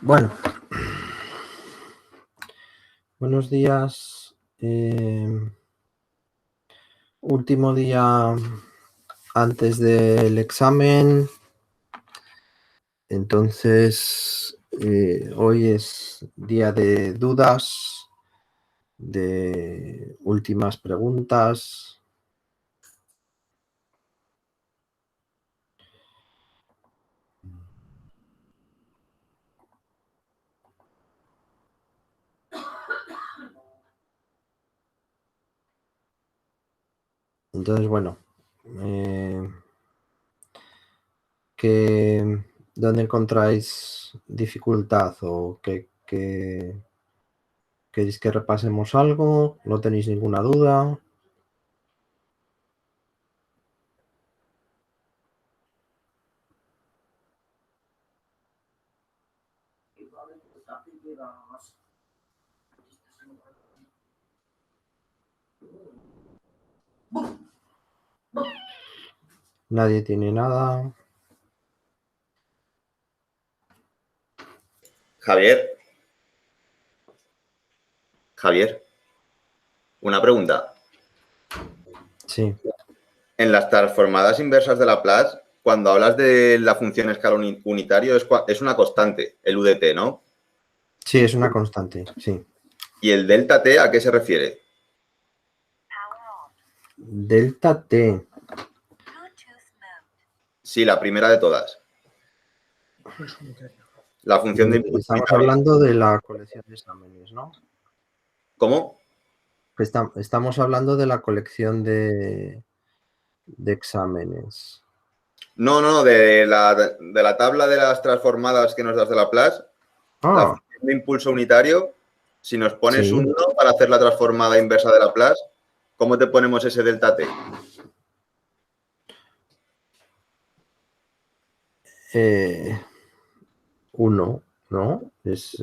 Bueno, buenos días. Último día antes del examen. Entonces, hoy es día de dudas, de últimas preguntas. Entonces, bueno, ¿dónde encontráis dificultad o queréis que repasemos algo? ¿No tenéis ninguna duda? Nadie tiene nada. Javier, una pregunta. Sí. En las transformadas inversas de Laplace, cuando hablas de la función escalón unitario, es una constante, el UDT, ¿no? Sí, es una constante, sí. ¿Y el delta T a qué se refiere? Delta T. Sí, la primera de todas. La función de impulso Estamos unitario. hablando de la colección de exámenes, ¿no? ¿Cómo? Estamos hablando de la colección de exámenes. No, de la tabla de las transformadas que nos das de Laplace, la función de impulso unitario, si nos pones Sí. un 1 para hacer la transformada inversa de Laplace, ¿cómo te ponemos ese delta T? 1, ¿no? Es,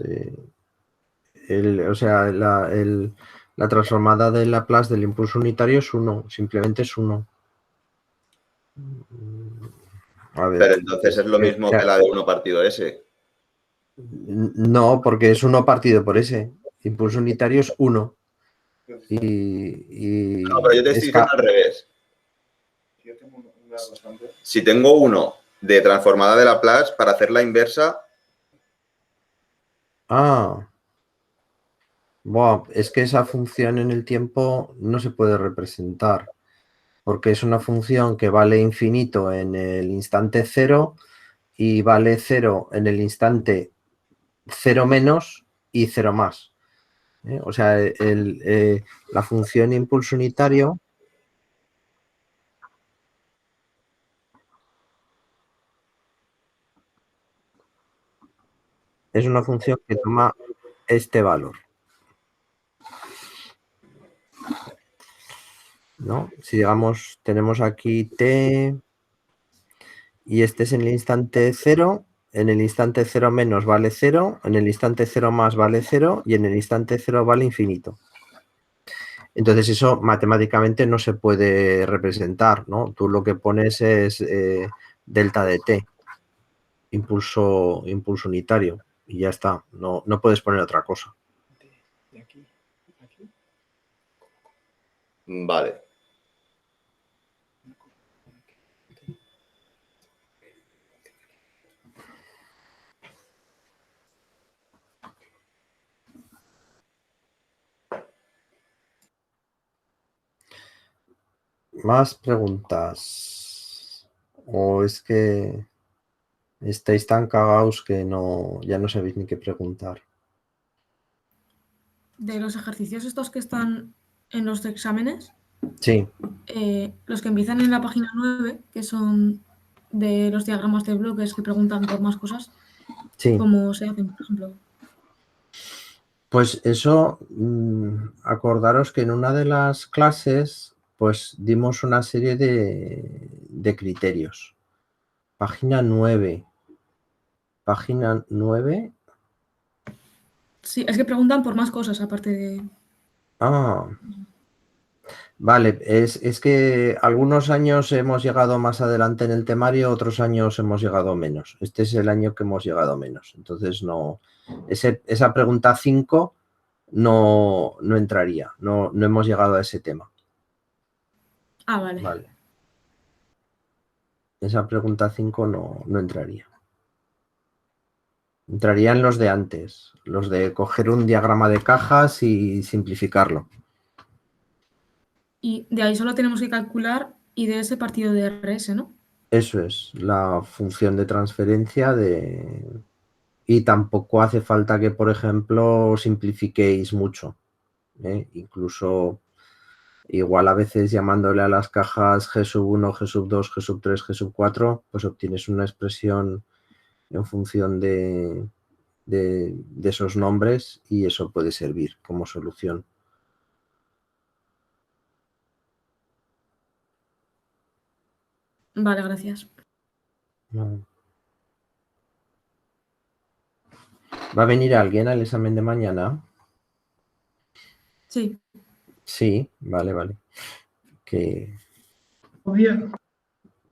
o sea, la transformada de Laplace del impulso unitario es 1, simplemente es 1. A ver. Pero entonces es lo mismo que la de 1 partido S. No, porque es 1 partido por S. Impulso unitario es 1. Y No, pero yo te estoy diciendo al revés. Si tengo 1 de transformada de Laplace, para hacer la inversa. Es que esa función en el tiempo no se puede representar, porque es una función que vale infinito en el instante 0 y vale 0 en el instante 0 menos y 0 más. O sea, la función impulso unitario es una función que toma este valor, ¿no? Si digamos, tenemos aquí t y este es en el instante 0, en el instante 0 menos vale 0, en el instante 0 más vale 0 y en el instante 0 vale infinito. Entonces eso matemáticamente no se puede representar, ¿no? Tú lo que pones es delta de t, impulso unitario, y ya está, no puedes poner otra cosa. De aquí. Vale. ¿Más preguntas? ¿O es que estáis tan cagados que ya no sabéis ni qué preguntar? De los ejercicios estos que están en los exámenes, Sí. Los que empiezan en la página 9, que son de los diagramas de bloques que preguntan por más cosas, Sí. ¿cómo se hacen, por ejemplo? Pues eso, acordaros que en una de las clases pues dimos una serie de criterios. Página 9. Página 9. Sí, es que preguntan por más cosas aparte de... Vale, es que algunos años hemos llegado más adelante en el temario, otros años hemos llegado menos. Este es el año que hemos llegado menos. Entonces, no, esa pregunta 5 no entraría, no hemos llegado a ese tema. Ah, vale. Vale. Esa pregunta 5 no entraría. Entrarían los de antes, los de coger un diagrama de cajas y simplificarlo. Y de ahí solo tenemos que calcular y de ese partido de RS, ¿no? Eso es, la función de transferencia y tampoco hace falta que, por ejemplo, simplifiquéis mucho. Incluso igual a veces llamándole a las cajas G sub 1, G sub 2, G sub 3, G sub 4, pues obtienes una expresión en función de esos nombres y eso puede servir como solución. Vale, gracias. No. ¿Va a venir alguien al examen de mañana? Sí. Sí, vale. Que... Bien.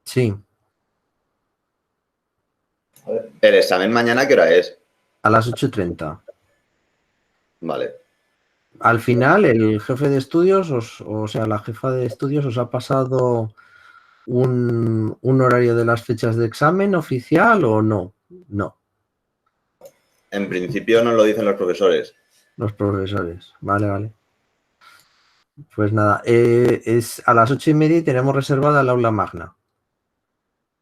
Sí, ¿El examen mañana qué hora es? a las 8:30. Vale. Al final, el jefe de estudios, o sea, la jefa de estudios os ha pasado un horario de las fechas de examen oficial o no? No, En principio no lo dicen los profesores. los profesores. Vale. Pues nada, es a las 8:30 y tenemos reservada el aula magna,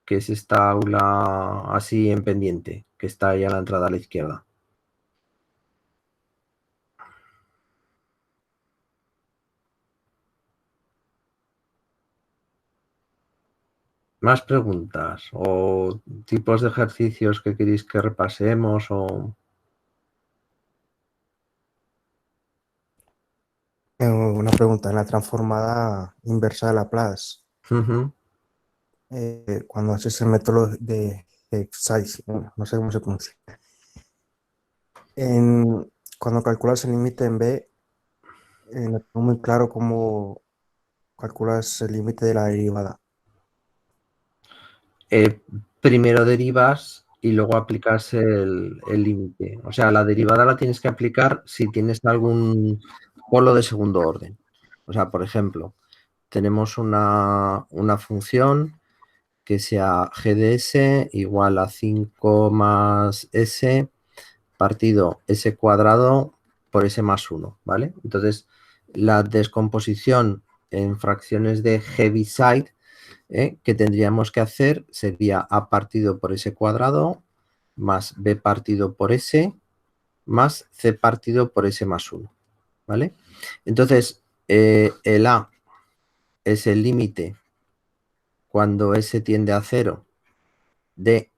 que es esta aula así en pendiente, que está ahí a la entrada a la izquierda. ¿Más preguntas o tipos de ejercicios que queréis que repasemos o...? Una pregunta, en la transformada inversa de Laplace, cuando haces el método de Zeiss, no sé cómo se pronuncia, cuando calculas el límite en B, no tengo muy claro cómo calculas el límite de la derivada. Primero derivas y luego aplicas el límite. O sea, la derivada la tienes que aplicar si tienes algún polo de segundo orden. O sea, por ejemplo, tenemos una función que sea g de s igual a 5 más s partido s cuadrado por s más 1, ¿vale? Entonces, la descomposición en fracciones de Heaviside que tendríamos que hacer sería a partido por s cuadrado más b partido por s más c partido por s más 1, ¿vale? Entonces, el a es el límite cuando s tiende a 0 de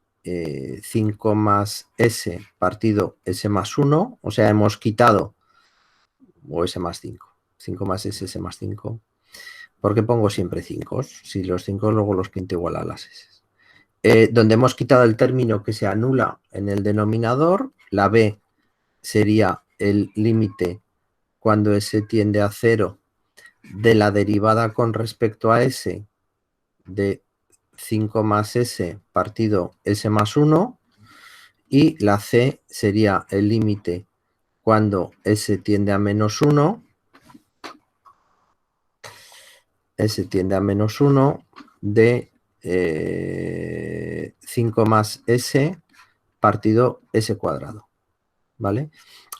5 más s partido s más 1, o sea, hemos quitado, o s más 5, 5 más s más 5, ¿por qué pongo siempre 5? Si los 5 luego los pinto igual a las s. Donde hemos quitado el término que se anula en el denominador, la b sería el límite cuando s tiende a 0 de la derivada con respecto a s de 5 más s partido s más 1, y la c sería el límite cuando s tiende a menos 1, s tiende a menos 1 de 5 más s partido s cuadrado, ¿vale?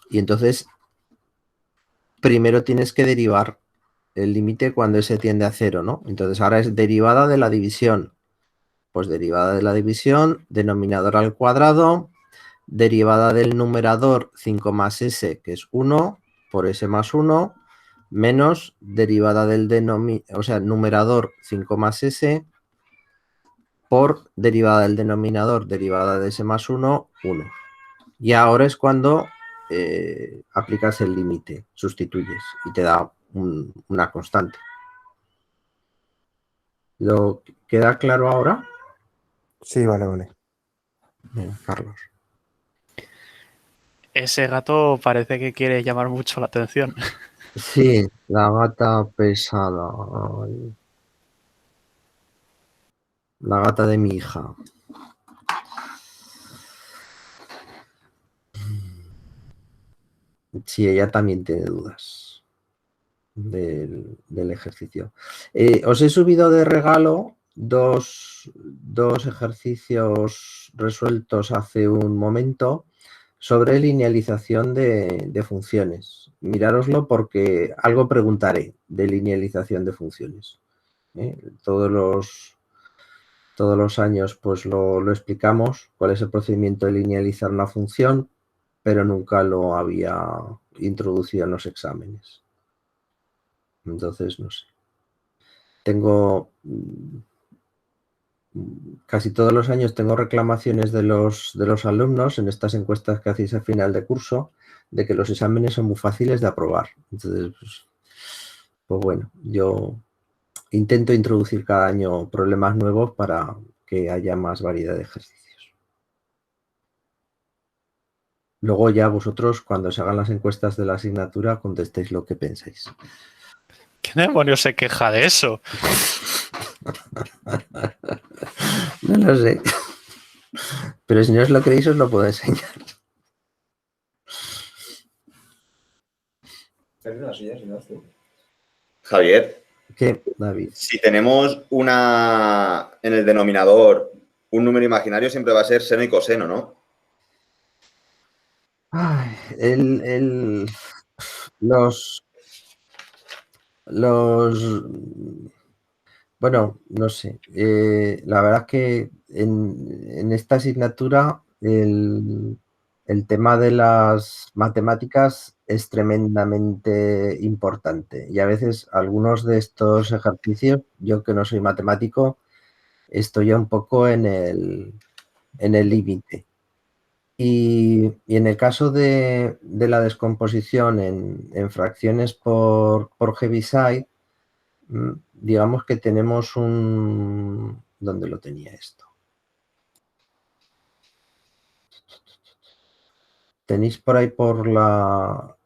Y entonces, primero tienes que derivar el límite cuando s tiende a 0, ¿no? Entonces, ahora es derivada de la división. Pues derivada de la división, denominador al cuadrado, derivada del numerador 5 más s, que es 1, por s más 1, menos derivada del numerador 5 más s, por derivada del denominador, derivada de s más 1, 1. Y ahora es cuando aplicas el límite, sustituyes y te da una constante. ¿Lo queda claro ahora? Sí, vale. Venga, Carlos. Ese gato parece que quiere llamar mucho la atención. Sí, la gata pesada. Ay, la gata de mi hija. Sí, ella también tiene dudas del ejercicio. Os he subido de regalo dos ejercicios resueltos hace un momento sobre linealización de funciones. Mirároslo porque algo preguntaré de linealización de funciones. Todos los años pues lo explicamos, cuál es el procedimiento de linealizar una función, pero nunca lo había introducido en los exámenes. Entonces, no sé. Tengo casi todos los años tengo reclamaciones de los alumnos en estas encuestas que hacéis al final de curso de que los exámenes son muy fáciles de aprobar. Entonces, pues bueno, yo intento introducir cada año problemas nuevos para que haya más variedad de ejercicios. Luego ya vosotros, cuando se hagan las encuestas de la asignatura, contestéis lo que pensáis. ¿Quién demonios se queja de eso? No lo sé. Pero si no os lo creéis, os lo puedo enseñar. Javier, ¿Qué, David? si tenemos en el denominador un número imaginario, siempre va a ser seno y coseno, ¿no? Ay, los, bueno, no sé. La verdad es que en esta asignatura el tema de las matemáticas es tremendamente importante y a veces algunos de estos ejercicios, yo que no soy matemático, estoy ya un poco en el límite. Y en el caso de la descomposición en fracciones por Heaviside, digamos que tenemos un... ¿Dónde lo tenía esto? Tenéis por ahí por la...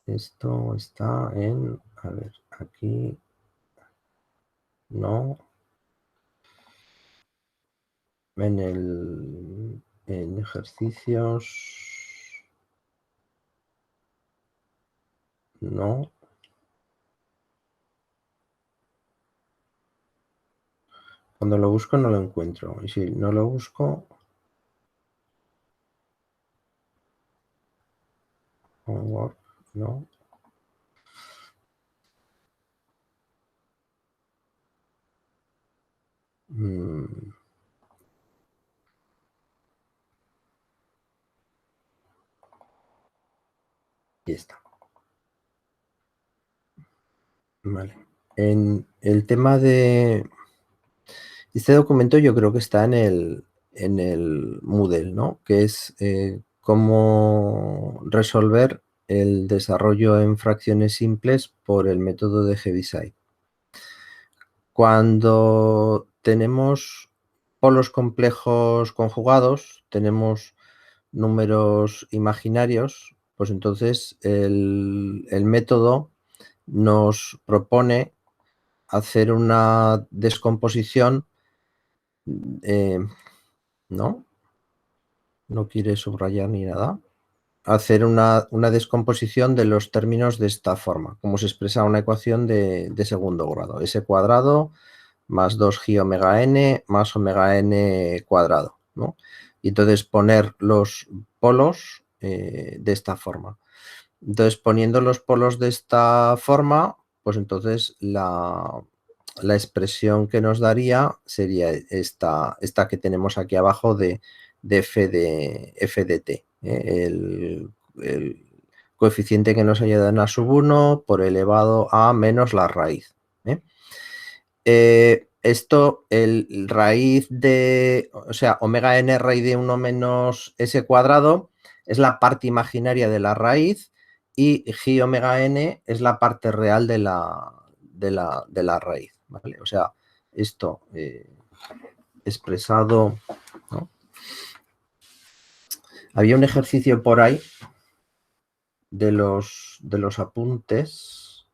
Esto está en... A ver, aquí... No. En ejercicios... No. Cuando lo busco no lo encuentro. Y si no lo busco... Homework, no. Aquí está. Vale. En el tema de... Este documento yo creo que está en el Moodle, ¿no? Que es cómo resolver el desarrollo en fracciones simples por el método de Heaviside. Cuando tenemos polos complejos conjugados, tenemos números imaginarios, pues entonces el método nos propone hacer una descomposición, ¿no? No quiere subrayar ni nada. Hacer una descomposición de los términos de esta forma, como se expresa una ecuación de segundo grado. S cuadrado más 2g omega n más omega n cuadrado, ¿no? Y entonces poner los polos de esta forma. Entonces, poniendo los polos de esta forma, pues entonces la expresión que nos daría sería esta que tenemos aquí abajo de f de t. El coeficiente que nos ayuda en A sub 1 por elevado a menos la raíz. Esto, el raíz de, o sea, omega n raíz de 1 menos s cuadrado es la parte imaginaria de la raíz y g omega n es la parte real de la raíz, ¿vale? O sea, esto expresado, ¿no? Había un ejercicio por ahí de los apuntes,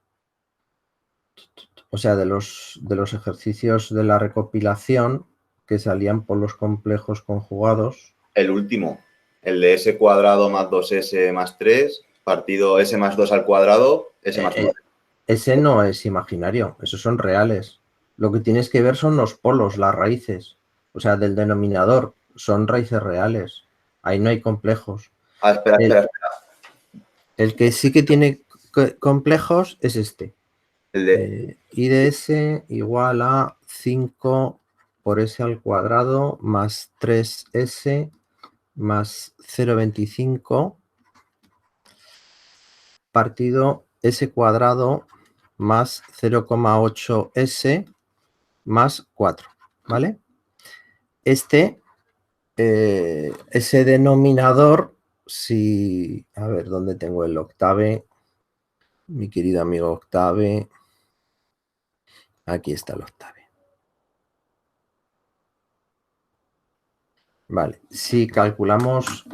o sea, de los ejercicios de la recopilación que salían por los complejos conjugados. El último, el de s cuadrado más 2s más 3, partido s más 2 al cuadrado, s más 1. Ese no es imaginario, esos son reales. Lo que tienes que ver son los polos, las raíces. O sea, del denominador, son raíces reales. Ahí no hay complejos. Espera. El que sí que tiene complejos es este. El de... I de s igual a 5 por s al cuadrado más 3s más 0,25 partido s cuadrado más 0,8s más 4, ¿vale? Ese denominador, si... A ver, ¿dónde tengo el octave? Mi querido amigo octave. Aquí está el octave. Vale, si calculamos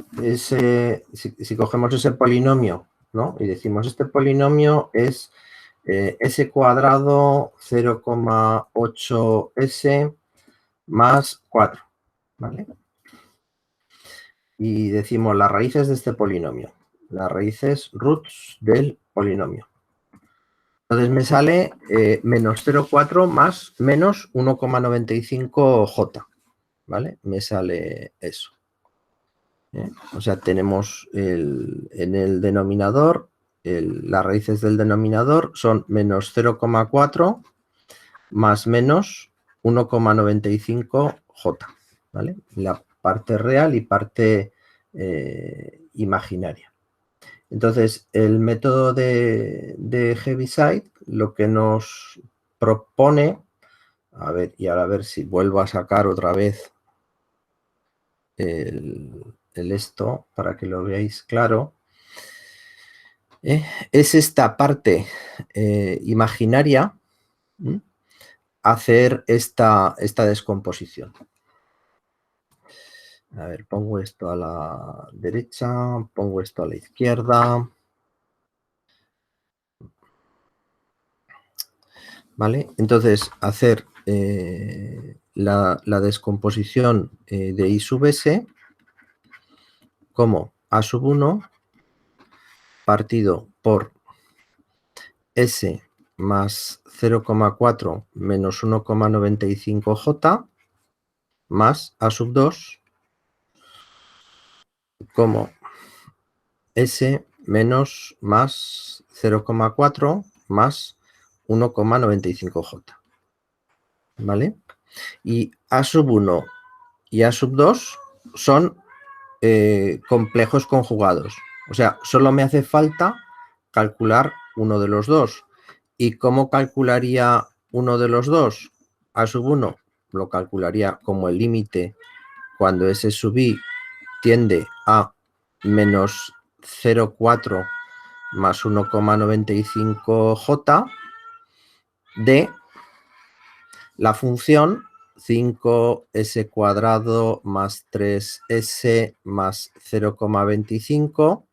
si cogemos ese polinomio, ¿no? Y decimos, este polinomio es s cuadrado 0,8s más 4, ¿vale? Y decimos las raíces de este polinomio, las raíces roots del polinomio. Entonces me sale menos 0,4 más menos 1,95j, ¿vale? Me sale eso. O sea, tenemos en el denominador, las raíces del denominador son menos 0,4 más menos 1,95j, ¿vale? La parte real y parte imaginaria. Entonces, el método de Heaviside lo que nos propone, a ver, y ahora a ver si vuelvo a sacar otra vez el esto para que lo veáis claro, es esta parte imaginaria, hacer esta descomposición. A ver, pongo esto a la derecha, pongo esto a la izquierda. ¿Vale? Entonces, hacer la descomposición de I sub S como A sub 1 partido por S más 0,4 menos 1,95J más A sub 2 como S menos más 0,4 más 1,95J. ¿Vale? Y A sub 1 y A sub 2 son complejos conjugados. O sea, solo me hace falta calcular uno de los dos. ¿Y cómo calcularía uno de los dos? A sub 1 lo calcularía como el límite cuando S sub I tiende a menos 0,4 más 1,95J de la función 5s cuadrado más 3s más 0,25,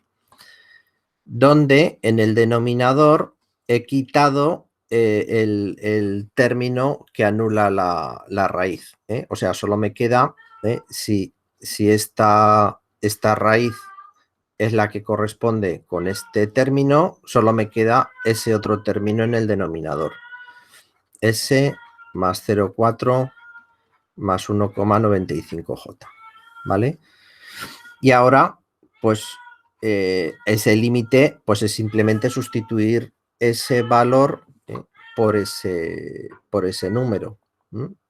donde en el denominador he quitado el término que anula la raíz. O sea, solo me queda, si esta raíz es la que corresponde con este término, solo me queda ese otro término en el denominador. S más 0,4 más 1,95J, ¿vale? Y ahora, pues, ese límite, pues es simplemente sustituir ese valor por ese número.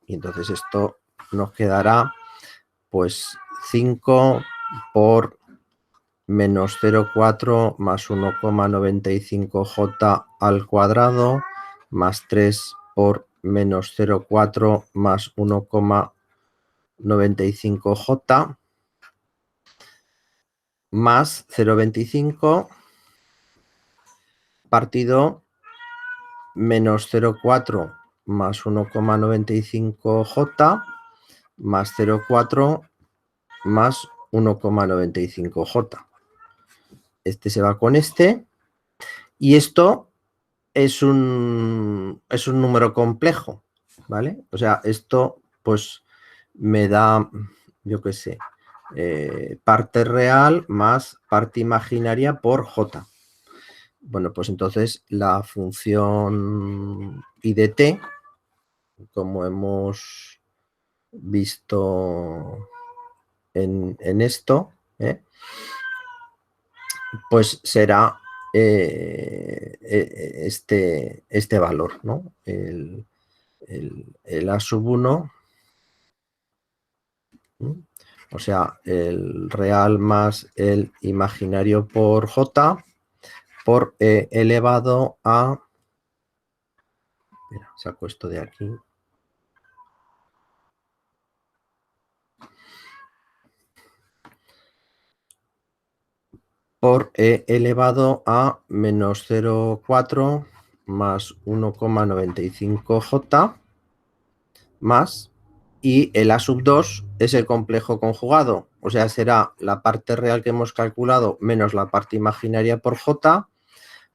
Y entonces esto nos quedará, pues, 5 por menos 0,4 más 1,95J al cuadrado más 3 por menos 0,4 más 1,95J más 0,25 partido menos 0,4 más 1,95J más 0,4 más 1,95J. este se va con este, y esto es un número complejo, ¿vale? O sea, esto pues me da, yo qué sé, parte real más parte imaginaria por j. Bueno, pues entonces la función I de t, como hemos visto en esto, pues será este valor, ¿no? El A sub 1, o sea, el real más el imaginario por j por e elevado a... Mira, saco esto de aquí. Por e elevado a menos 0,4 más 1,95j más, y el A sub 2 es el complejo conjugado, o sea, será la parte real que hemos calculado menos la parte imaginaria por j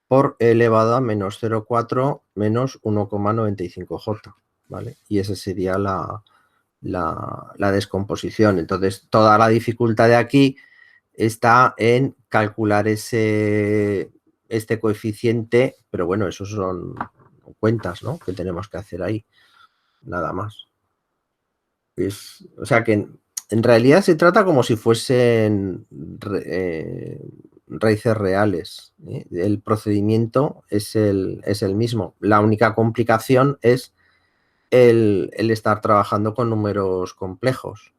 por e elevado a menos 0,4 menos 1,95j, ¿vale? Y esa sería la descomposición. Entonces, toda la dificultad de aquí está en calcular este coeficiente, pero bueno, esos son cuentas, ¿no?, que tenemos que hacer ahí, nada más. O sea que en realidad se trata como si fuesen raíces reales, ¿eh? El procedimiento es el mismo. La única complicación es el estar trabajando con números complejos.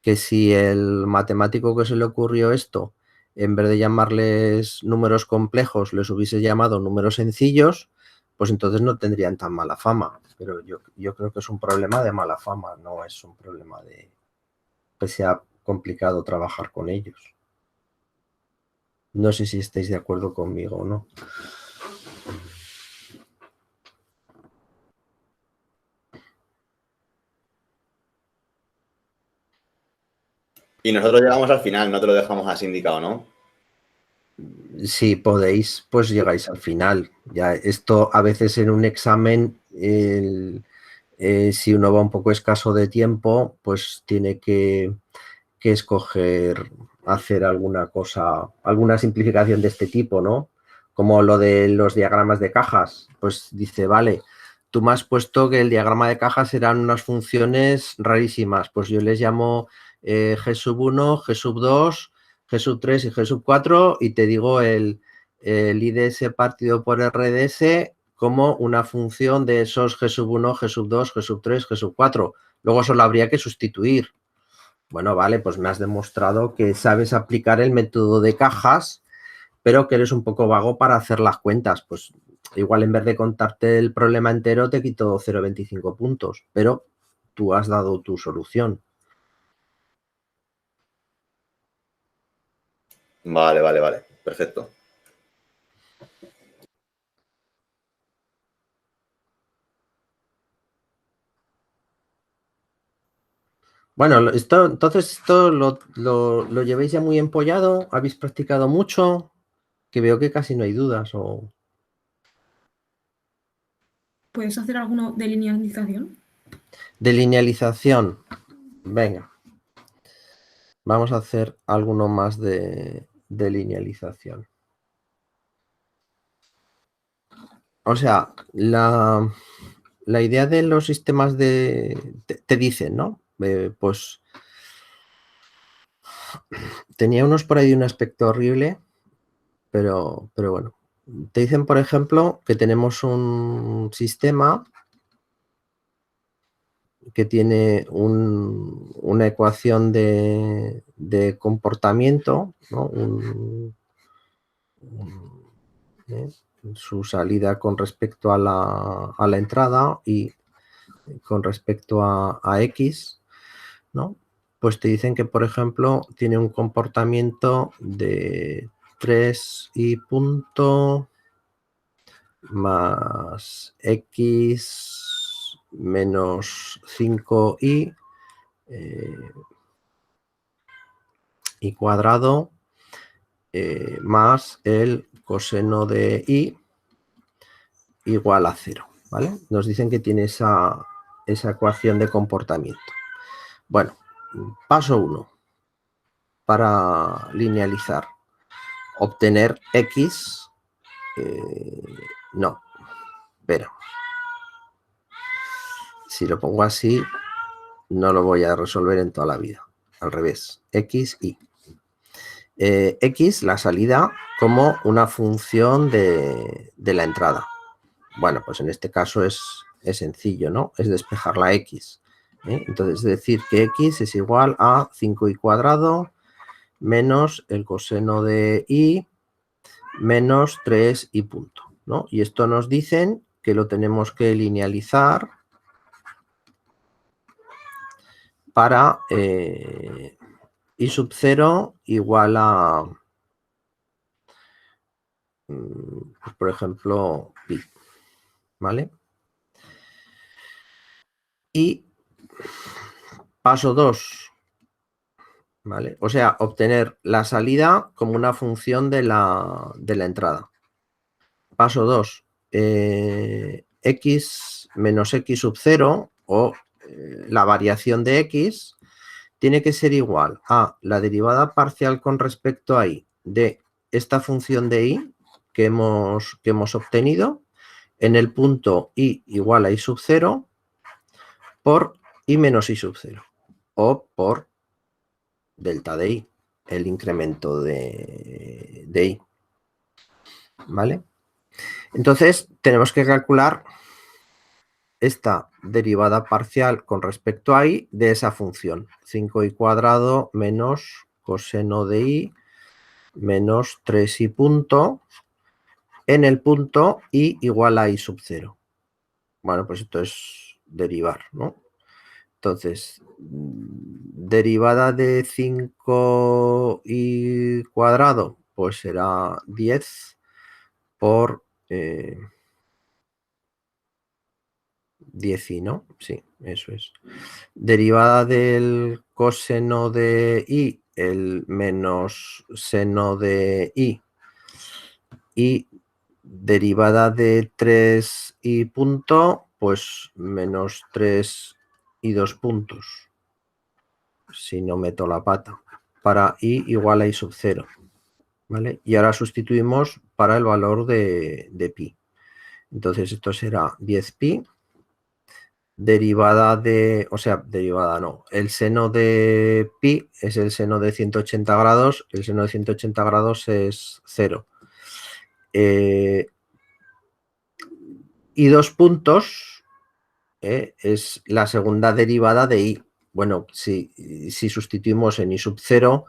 Que si el matemático que se le ocurrió esto, en vez de llamarles números complejos, les hubiese llamado números sencillos, pues entonces no tendrían tan mala fama. Pero yo creo que es un problema de mala fama, no es un problema de que sea complicado trabajar con ellos. No sé si estáis de acuerdo conmigo o no. Y nosotros llegamos al final, no te lo dejamos así indicado, ¿no? Si podéis, pues llegáis al final. Ya esto a veces en un examen, si uno va un poco escaso de tiempo, pues tiene que escoger hacer alguna cosa, alguna simplificación de este tipo, ¿no? Como lo de los diagramas de cajas. Pues dice, vale, tú me has puesto que el diagrama de cajas eran unas funciones rarísimas. Pues yo les llamo G sub 1, G sub 2, G sub 3 y G sub 4 y te digo el IDS partido por RDS como una función de esos G sub 1, G sub 2, G sub 3, G sub 4. Luego solo habría que sustituir. Bueno, vale, pues me has demostrado que sabes aplicar el método de cajas, pero que eres un poco vago para hacer las cuentas. Pues igual en vez de contarte el problema entero te quito 0,25 puntos, pero tú has dado tu solución. Vale. Perfecto. Bueno, entonces esto lo llevéis ya muy empollado, habéis practicado mucho, que veo que casi no hay dudas. ¿Puedes hacer alguno de linealización? De linealización. Venga. Vamos a hacer alguno más de linealización. O sea, la idea de los sistemas te dicen, ¿no? Pues tenía unos por ahí de un aspecto horrible, pero bueno. Te dicen, por ejemplo, que tenemos un sistema que tiene una ecuación de comportamiento, ¿no? Su salida con respecto a la entrada y con respecto a X, ¿no? Pues te dicen que, por ejemplo, tiene un comportamiento de 3i punto más X menos 5i y cuadrado más el coseno de i igual a 0, ¿vale? Nos dicen que tiene esa ecuación de comportamiento. Bueno, paso 1. Para linealizar. Obtener x. No, pero si lo pongo así, no lo voy a resolver en toda la vida. Al revés, x, y. X, la salida, como una función de la entrada. Bueno, pues en este caso es sencillo, ¿no? Es despejar la x. Entonces, es decir que x es igual a 5i² menos el coseno de i menos 3i punto, ¿no? Y esto nos dicen que lo tenemos que linealizar para i sub 0 igual a, pues por ejemplo, pi, ¿vale? Y paso 2, ¿vale? O sea, obtener la salida como una función de la entrada. Paso 2, x menos x sub 0 o la variación de x tiene que ser igual a la derivada parcial con respecto a i de esta función de i que hemos obtenido en el punto i igual a i sub 0 por i menos i sub 0 o por delta de i, el incremento de i, ¿vale? Entonces tenemos que calcular esta derivada parcial con respecto a i de esa función, 5i² menos coseno de i menos 3i punto en el punto i igual a i sub 0. Bueno, pues esto es derivar, ¿no? Entonces, derivada de 5i², pues será 10 por 10i, ¿no? Sí, eso es. Derivada del coseno de i, el menos seno de i, y derivada de 3i punto, pues menos 3 y 2 puntos, si no meto la pata, para i igual a i sub 0, ¿vale? Y ahora sustituimos para el valor de pi. Entonces esto será 10pi, derivada de, o sea, derivada no, el seno de pi es el seno de 180 grados, el seno de 180 grados es 0. Y 2 puntos es la segunda derivada de i. Bueno, si sustituimos en i sub 0,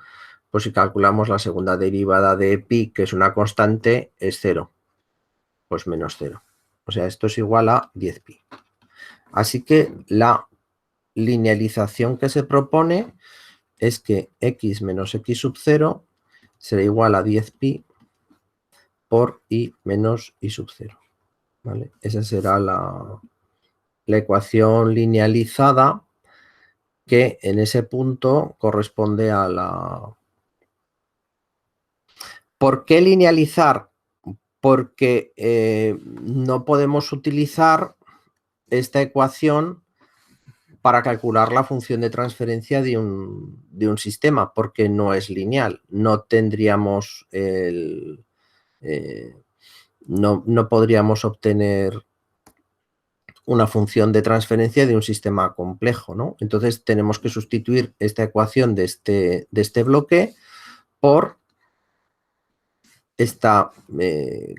pues si calculamos la segunda derivada de pi, que es una constante, es 0. Pues menos 0. O sea, esto es igual a 10pi. Así que la linealización que se propone es que x menos x sub 0 será igual a 10pi por i menos i sub 0. ¿Vale? Esa será la ecuación linealizada que en ese punto corresponde a la... ¿Por qué linealizar? Porque no podemos utilizar esta ecuación para calcular la función de transferencia de un sistema, porque no es lineal. No tendríamos no podríamos obtener una función de transferencia de un sistema complejo, ¿no? Entonces tenemos que sustituir esta ecuación de este bloque por esta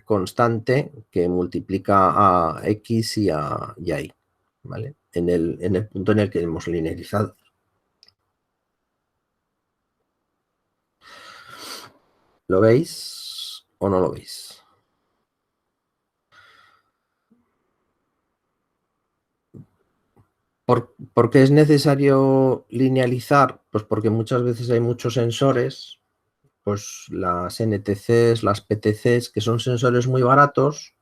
constante que multiplica a x y a y, ¿vale? En el punto en el que hemos linealizado. ¿Lo veis o no lo veis? ¿Por qué es necesario linealizar? Pues porque muchas veces hay muchos sensores, pues las NTCs, las PTCs, que son sensores muy baratos,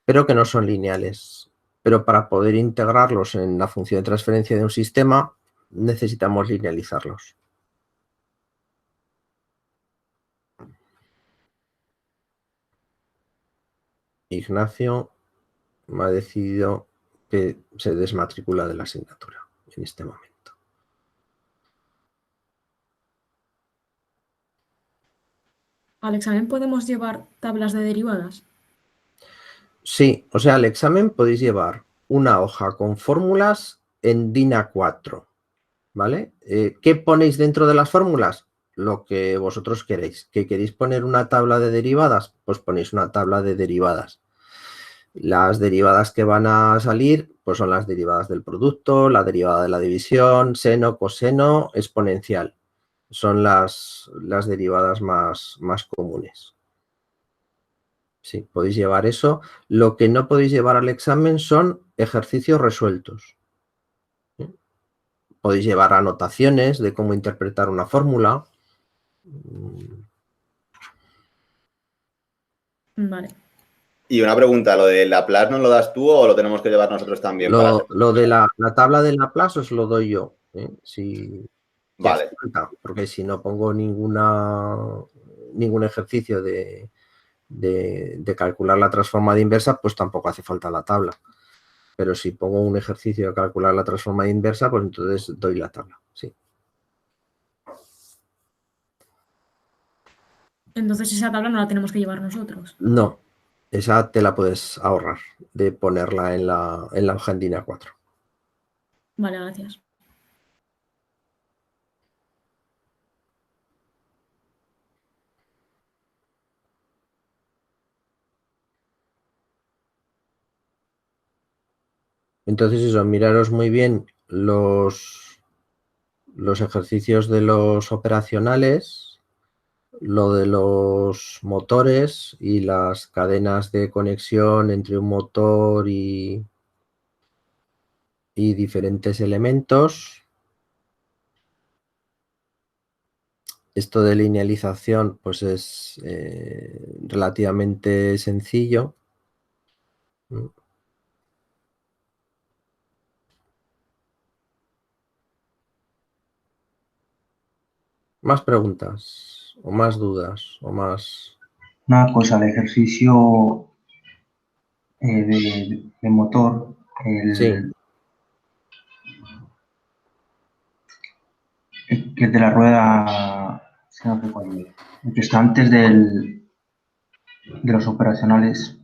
pero que no son lineales. Pero para poder integrarlos en la función de transferencia de un sistema, necesitamos linealizarlos. Ignacio me ha decidido que se desmatricula de la asignatura en este momento. ¿Al examen podemos llevar tablas de derivadas? Sí, o sea, al examen podéis llevar una hoja con fórmulas en DIN A4, ¿vale? ¿Qué ponéis dentro de las fórmulas? Lo que vosotros queréis. ¿Que queréis poner una tabla de derivadas? Pues ponéis una tabla de derivadas. Las derivadas que van a salir, pues son las derivadas del producto, la derivada de la división, seno, coseno, exponencial. Son las derivadas más comunes. Sí, podéis llevar eso. Lo que no podéis llevar al examen son ejercicios resueltos. Podéis llevar anotaciones de cómo interpretar una fórmula. Vale. Y una pregunta, ¿lo de Laplace nos lo das tú o lo tenemos que llevar nosotros también? Lo de la tabla de Laplace os lo doy yo. Si Vale. falta, porque si no pongo ningún ejercicio de calcular la transformada inversa, pues tampoco hace falta la tabla. Pero si pongo un ejercicio de calcular la transformada inversa, pues entonces doy la tabla, sí. Entonces esa tabla no la tenemos que llevar nosotros. No, esa te la puedes ahorrar de ponerla en la hoja en DIN A4. Vale, gracias. Entonces eso, miraros muy bien los ejercicios de los operacionales, lo de los motores y las cadenas de conexión entre un motor y diferentes elementos. Esto de linealización pues es relativamente sencillo. ¿Más preguntas? ¿O más dudas? ¿O más...? Una cosa, el ejercicio de motor, Sí, que es de la rueda, es no sé cuál es, el que está antes de los operacionales,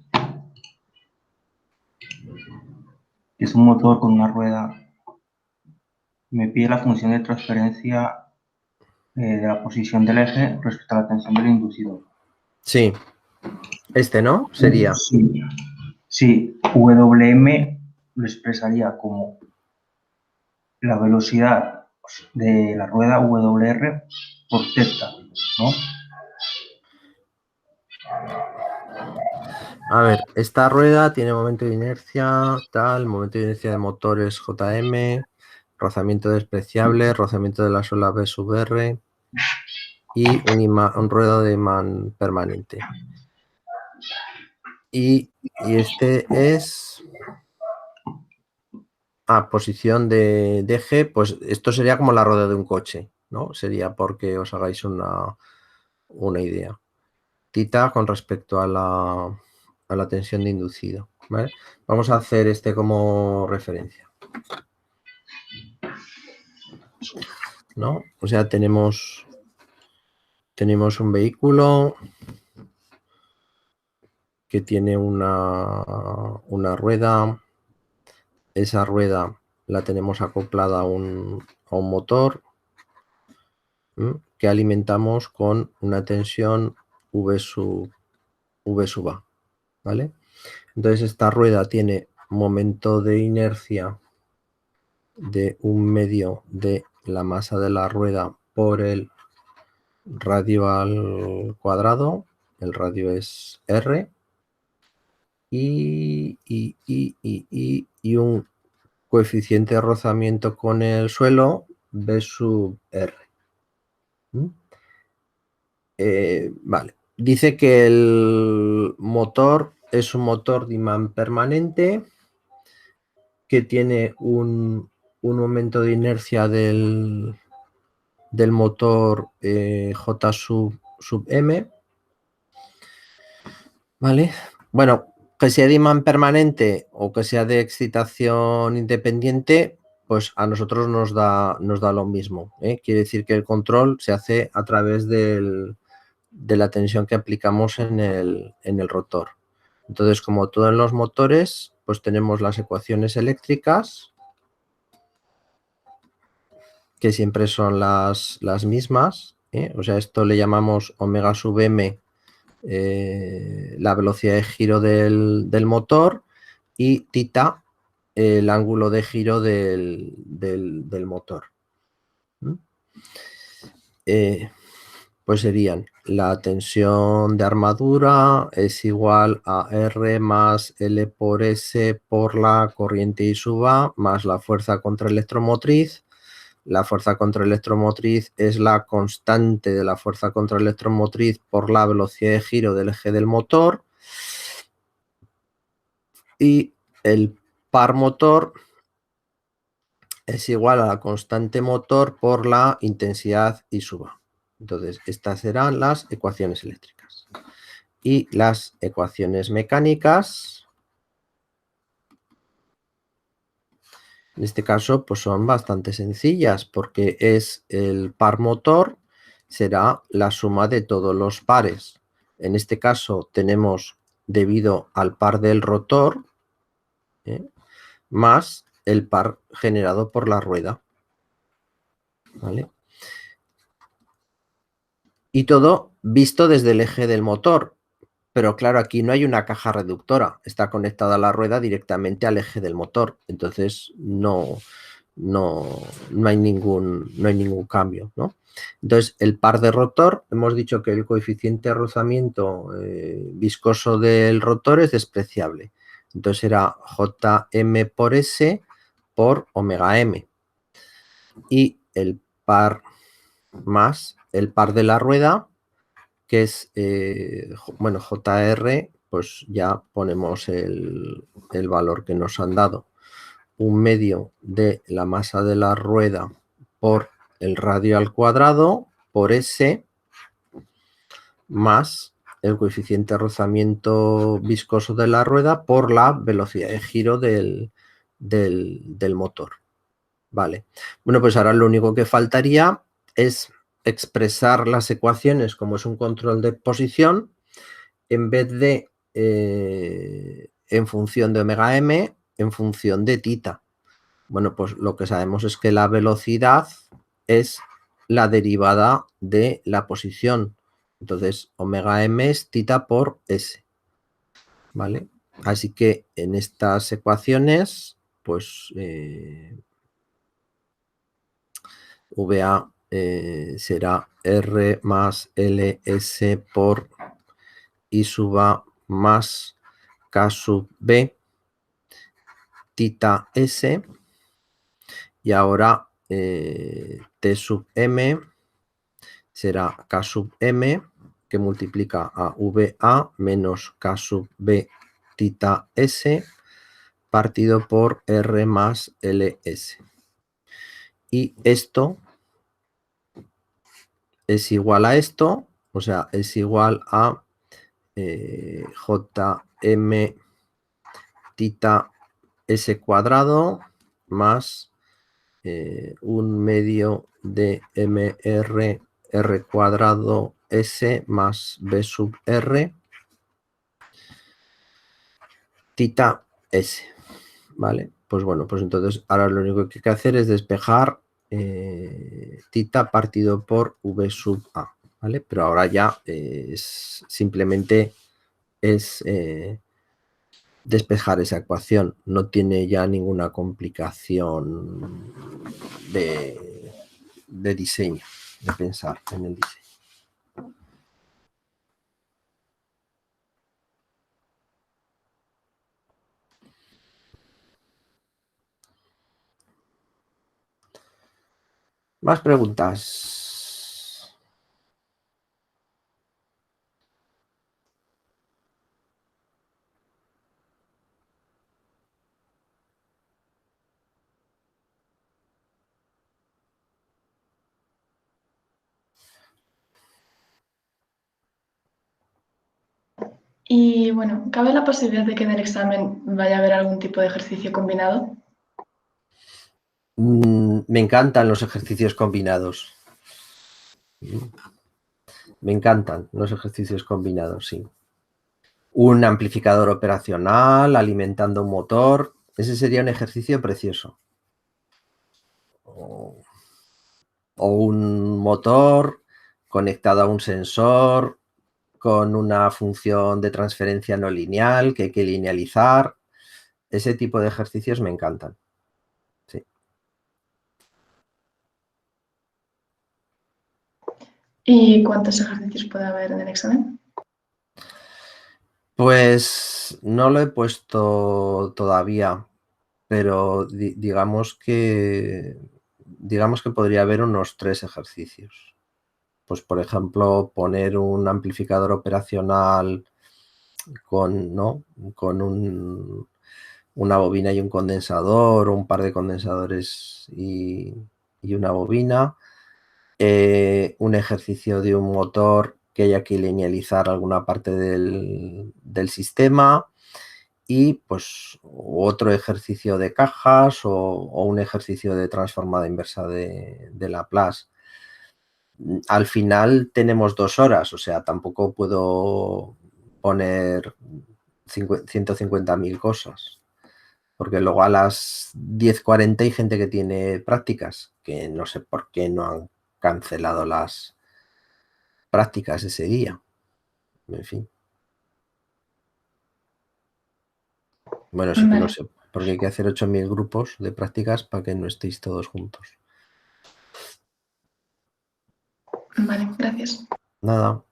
que es un motor con una rueda, me pide la función de transferencia de la posición del eje respecto a la tensión del inducido. sí. Este, ¿no? Sería. Sí, sí, WM lo expresaría como la velocidad de la rueda WR por θ, ¿no? A ver, esta rueda tiene momento de inercia, tal, momento de inercia de motores JM, rozamiento despreciable, rozamiento de la suela B sub R y un ruedo de imán permanente. Y este es... posición de eje, pues esto sería como la rueda de un coche, ¿no? Sería porque os hagáis una idea. Tita con respecto a la tensión de inducido, ¿vale? Vamos a hacer este como referencia, ¿no? O sea, tenemos un vehículo que tiene una rueda. Esa rueda la tenemos acoplada a un motor que alimentamos con una tensión V sub A, ¿vale? Entonces esta rueda tiene momento de inercia de 1/2 de la masa de la rueda por el radio al cuadrado, el radio es R, y un coeficiente de rozamiento con el suelo B sub R. Vale. Dice que el motor es un motor de imán permanente que tiene un momento de inercia del motor J sub M. Vale. Bueno, Que sea de imán permanente o que sea de excitación independiente, pues a nosotros nos da lo mismo, ¿eh? Quiere decir que el control se hace a través de la tensión que aplicamos en el rotor. Entonces, como todo en los motores, pues tenemos las ecuaciones eléctricas, que siempre son las mismas, ¿eh? O sea, esto le llamamos omega sub m, la velocidad de giro del motor, y tita, el ángulo de giro del motor. Pues serían: la tensión de armadura es igual a R más L por S por la corriente I sub A más la fuerza contraelectromotriz. La fuerza contraelectromotriz es la constante de la fuerza contraelectromotriz por la velocidad de giro del eje del motor. Y el par motor es igual a la constante motor por la intensidad I sub A. Entonces, estas serán las ecuaciones eléctricas. Y las ecuaciones mecánicas, en este caso, pues son bastante sencillas, porque es el par motor, será la suma de todos los pares. En este caso tenemos, debido al par del rotor, más el par generado por la rueda. ¿Vale? Y todo visto desde el eje del motor. Pero claro, aquí no hay una caja reductora, está conectada la rueda directamente al eje del motor, entonces no hay ningún cambio, ¿no? Entonces, el par de rotor, hemos dicho que el coeficiente de rozamiento viscoso del rotor es despreciable. Entonces era Jm por S por omega m. Y el par más el par de la rueda, que es, bueno, JR, pues ya ponemos el valor que nos han dado. 1/2 de la masa de la rueda por el radio al cuadrado por S más el coeficiente de rozamiento viscoso de la rueda por la velocidad de giro del motor. Vale. Bueno, pues ahora lo único que faltaría es expresar las ecuaciones como es un control de posición, en vez de en función de omega m, en función de tita. Bueno, pues lo que sabemos es que la velocidad es la derivada de la posición. Entonces, omega m es tita por s. ¿Vale? Así que en estas ecuaciones, pues VA será R más LS por I sub A más K sub B tita S. Y ahora T sub M será K sub M, que multiplica a VA menos K sub B tita S partido por R más LS. Y esto es igual a esto, o sea, es igual a Jm tita S cuadrado más 1/2 de mr r cuadrado S más B sub R tita S. ¿Vale? Pues bueno, pues entonces ahora lo único que hay que hacer es despejar tita partido por V sub A. ¿Vale? Pero ahora ya simplemente es despejar esa ecuación, no tiene ya ninguna complicación de diseño, de pensar en el diseño. ¿Más preguntas? Y bueno, ¿cabe la posibilidad de que en el examen vaya a haber algún tipo de ejercicio combinado? Me encantan los ejercicios combinados. Me encantan los ejercicios combinados, sí. Un amplificador operacional alimentando un motor. Ese sería un ejercicio precioso. O un motor conectado a un sensor con una función de transferencia no lineal que hay que linealizar. Ese tipo de ejercicios me encantan. Sí. ¿Y cuántos ejercicios puede haber en el examen? Pues no lo he puesto todavía, pero digamos que podría haber unos 3 ejercicios. Pues, por ejemplo, poner un amplificador operacional con, ¿no? con una bobina y un condensador, o un par de condensadores y una bobina. Un ejercicio de un motor que haya que linealizar alguna parte del sistema. Y pues otro ejercicio de cajas o un ejercicio de transformada inversa de Laplace. Al final tenemos 2 horas, o sea, tampoco puedo poner 150.000 cosas, porque luego a las 10:40 hay gente que tiene prácticas, que no sé por qué no han cancelado las prácticas ese día. En fin. Bueno, eso que no Vale, sé, porque hay que hacer 8.000 grupos de prácticas para que no estéis todos juntos. vale, gracias. Nada.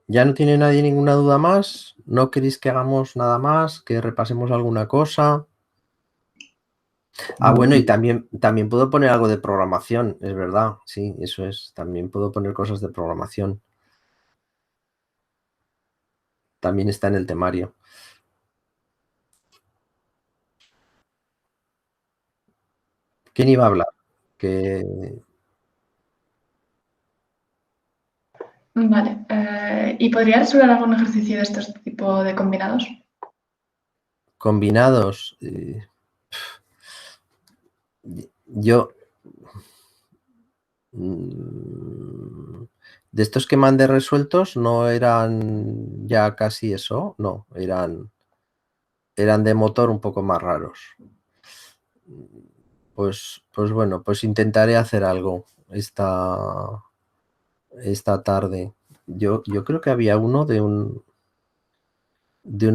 ¿Ya no tiene nadie ninguna duda más? ¿No queréis que hagamos nada más? ¿Que repasemos alguna cosa? Ah, bueno, y también puedo poner algo de programación, es verdad. Sí, eso es. También puedo poner cosas de programación. También está en el temario. ¿Quién iba a hablar? Que Vale, ¿y podría resolver algún ejercicio de estos tipo de combinados? combinados. Yo. De estos que mandé resueltos no eran ya casi eso, no, eran de motor un poco más raros. Pues bueno, pues intentaré hacer algo esta tarde. Yo creo que había uno de un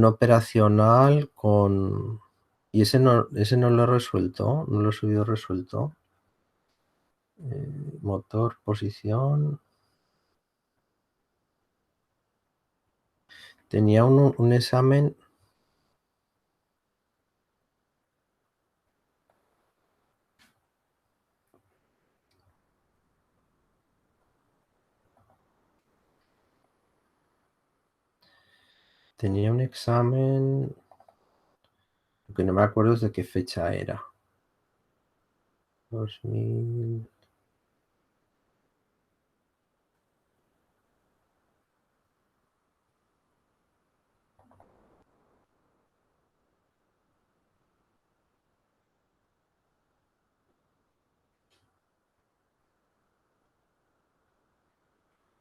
operacional con... Y ese no lo he resuelto, no lo he subido resuelto. Motor, posición. Tenía un examen. Tenía un examen. Lo que no me acuerdo es de qué fecha era. 2000.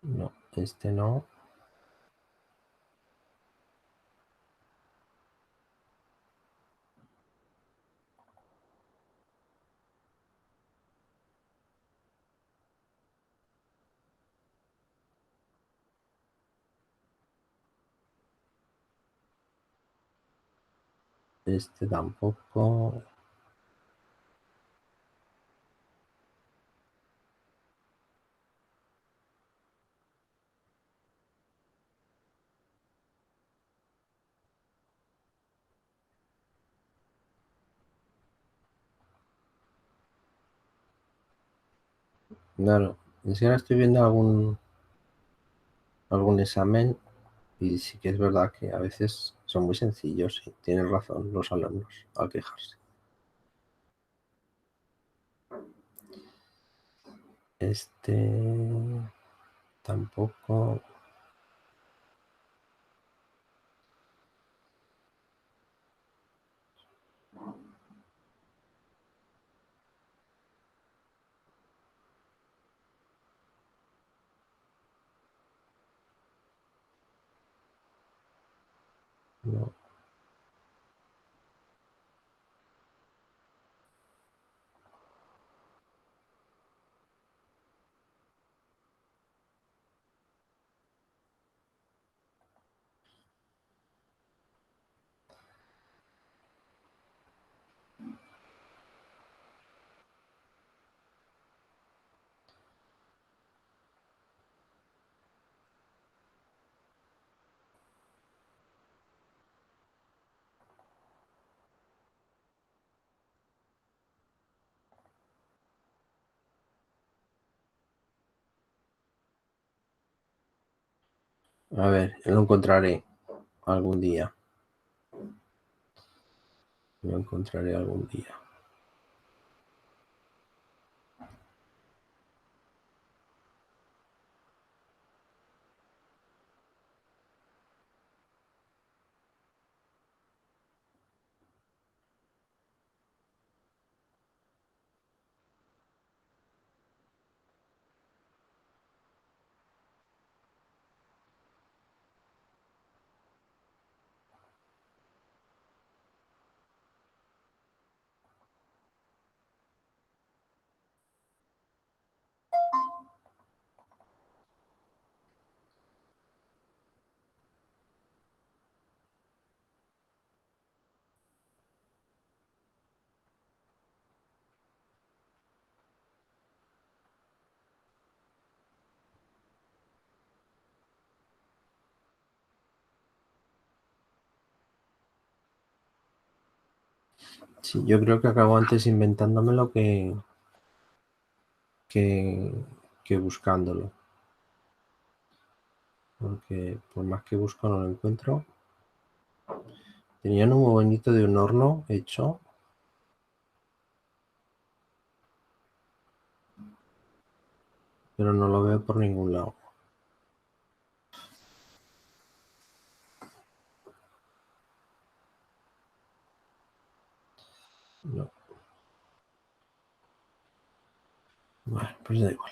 No, este no. Este tampoco. Claro, es que ahora estoy viendo algún examen y sí que es verdad que a veces son muy sencillos y tienen razón los alumnos al quejarse. Este tampoco. No. A ver, lo encontraré algún día. Lo encontraré algún día. Sí, yo creo que acabo antes inventándomelo que buscándolo. Porque por más que busco no lo encuentro. Tenían un muy bonito de un horno hecho. Pero no lo veo por ningún lado. No. Bueno, pues da igual.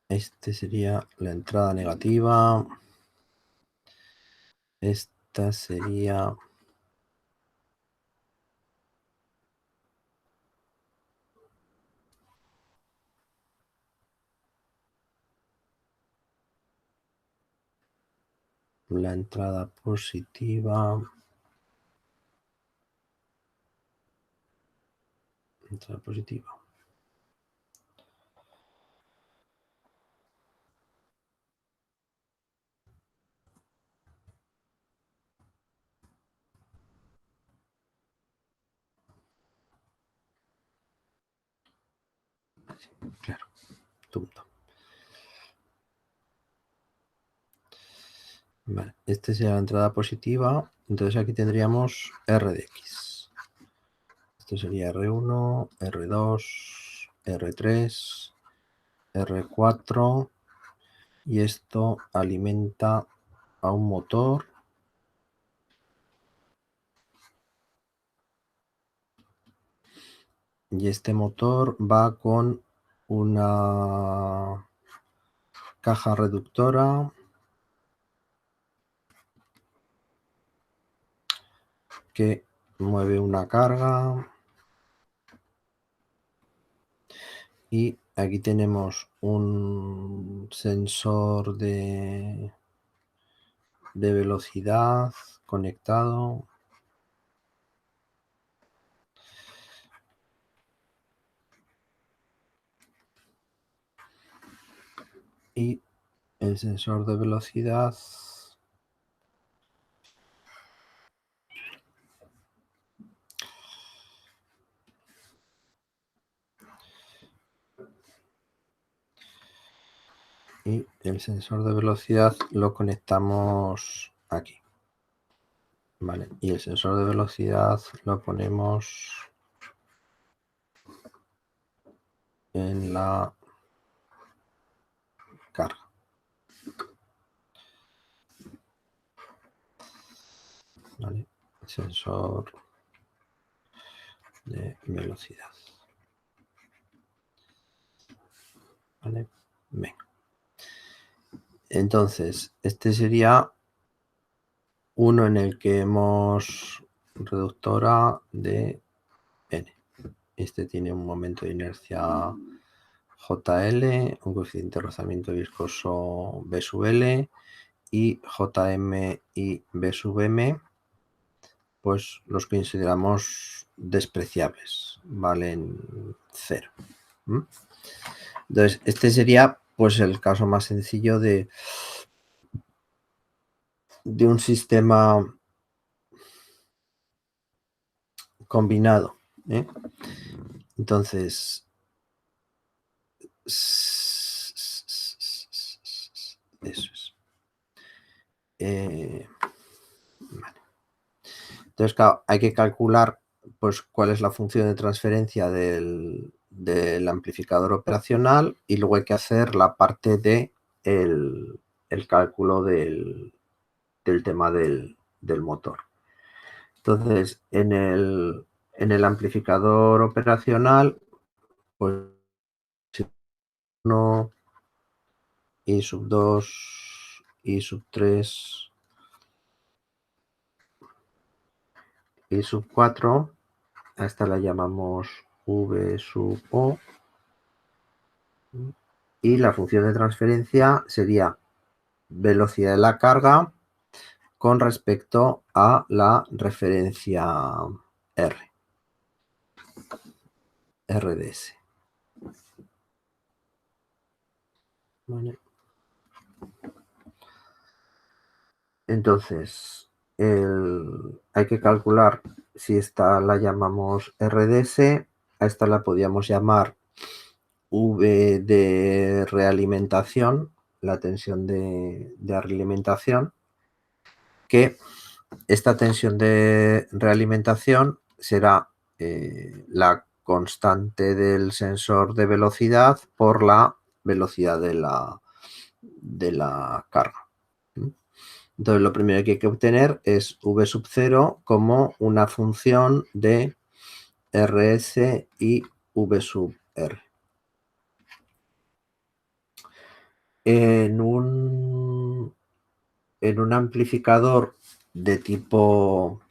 Este sería la entrada negativa. Esta sería la entrada positiva. Entrada positiva. Claro, tonto. Vale, esta sería la entrada positiva. Entonces aquí tendríamos R de X. Esto sería R1, R2, R3, R4. Y esto alimenta a un motor. Y este motor va con una caja reductora que mueve una carga Y aquí tenemos un sensor de velocidad conectado. Y el sensor de velocidad lo conectamos aquí. Vale, y el sensor de velocidad lo ponemos en la carga. Vale, sensor de velocidad. Vale, venga. Entonces, este sería uno en el que hemos reductora de n. Este tiene un momento de inercia JL, un coeficiente de rozamiento viscoso B sub L y JM y B sub M, pues los consideramos despreciables, valen 0. Entonces, este sería pues el caso más sencillo de un sistema combinado. Entonces, eso es. Vale. Entonces, claro, hay que calcular pues cuál es la función de transferencia del amplificador operacional y luego hay que hacer la parte de el cálculo del tema del motor. Entonces, en el amplificador operacional, pues uno y sub 2 y sub 3 y sub 4, a esta la llamamos V sub O, y la función de transferencia sería velocidad de la carga con respecto a la referencia RDS. Vale. Entonces, hay que calcular si esta la llamamos RDS, a esta la podíamos llamar V de realimentación, la tensión de realimentación, que esta tensión de realimentación será la constante del sensor de velocidad por la velocidad de la carga. Entonces, lo primero que hay que obtener es V sub 0 como una función de RS y V sub R. En un amplificador de tipo,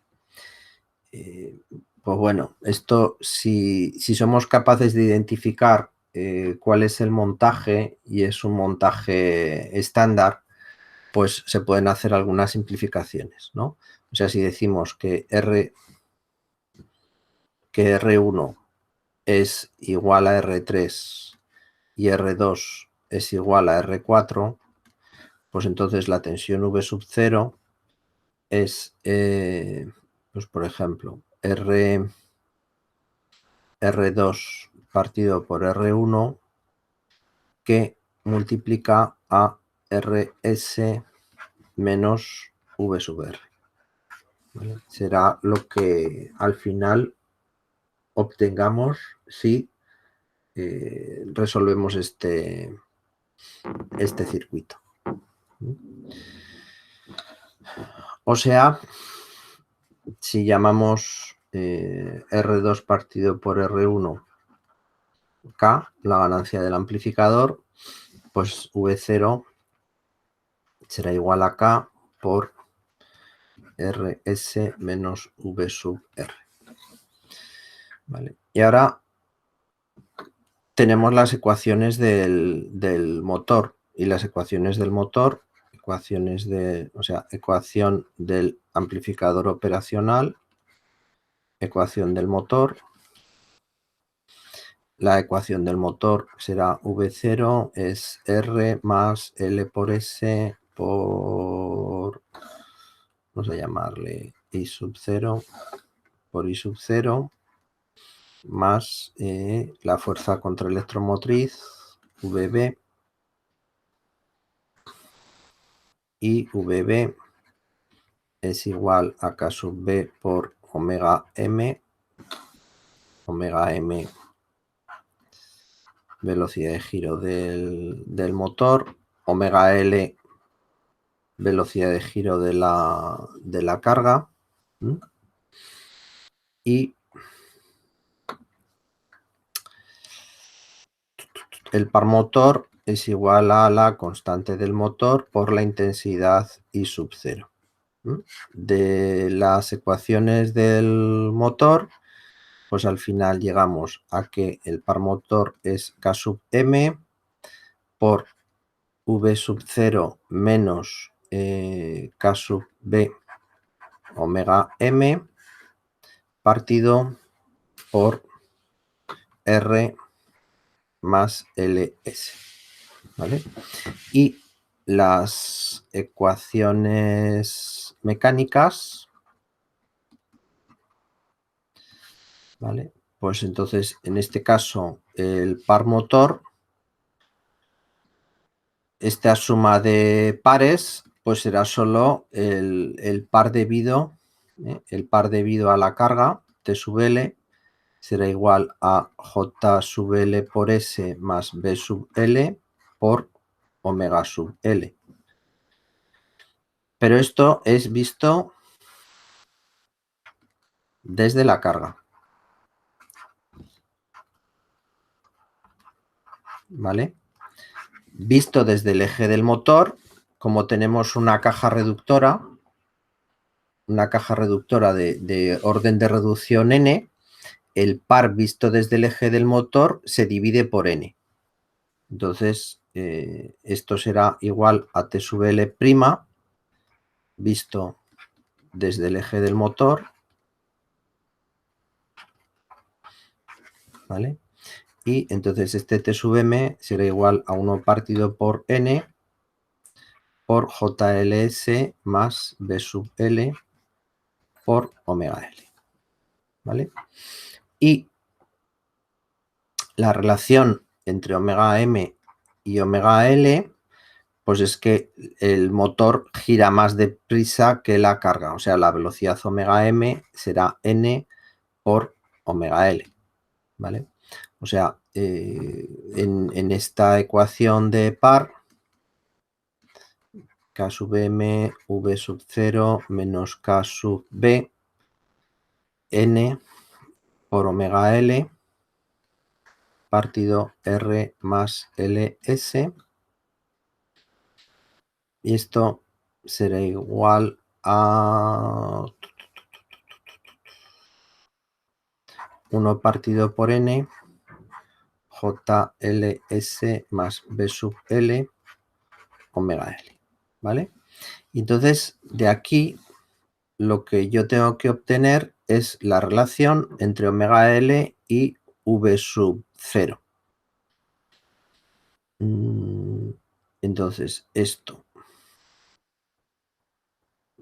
pues bueno, esto si somos capaces de identificar cuál es el montaje y es un montaje estándar, pues se pueden hacer algunas simplificaciones, ¿no? O sea, si decimos que R1 es igual a R3 y R2 es igual a R4, pues entonces la tensión V sub 0 es, pues por ejemplo, R2 partido por R1 que multiplica a RS menos V sub R. ¿Vale? Será lo que al final obtengamos si resolvemos este circuito. O sea, si llamamos R2 partido por R1 K, la ganancia del amplificador, pues V0 será igual a K por RS menos V sub R. ¿Vale? Y ahora tenemos las ecuaciones del motor y las ecuaciones del motor, ecuación del amplificador operacional, ecuación del motor. La ecuación del motor será V0 es R más L por S por, vamos a llamarle I sub 0 por I sub 0 más la fuerza contraelectromotriz VB y VB es igual a K sub B por omega M velocidad de giro del motor, omega L velocidad de giro de la carga, y el par motor es igual a la constante del motor por la intensidad I sub 0. De las ecuaciones del motor, pues al final llegamos a que el par motor es K sub M por V sub 0 menos K sub B omega M partido por R más LS, ¿vale? Y las ecuaciones mecánicas, ¿vale? Pues entonces, en este caso, el par motor, esta suma de pares, pues será solo el par debido a la carga, T sub L, será igual a J sub L por S más B sub L por omega sub L. Pero esto es visto desde la carga. ¿Vale? Visto desde el eje del motor, como tenemos una caja reductora de orden de reducción n, el par visto desde el eje del motor se divide por n. Entonces, esto será igual a T sub L' visto desde el eje del motor, ¿vale? Y entonces este T sub M será igual a 1 partido por N por JLS más B sub L por omega L, ¿vale? Y la relación entre omega M y omega L, pues es que el motor gira más deprisa que la carga, o sea, la velocidad omega M será N por omega L, ¿vale? O sea, en esta ecuación de par, K sub M, V sub 0 menos K sub B, N por omega L, partido R más LS. Y esto será igual a 1 partido por N, JLS más B sub L, omega L, ¿vale? Entonces, de aquí, lo que yo tengo que obtener es la relación entre omega L y V sub 0. Entonces, esto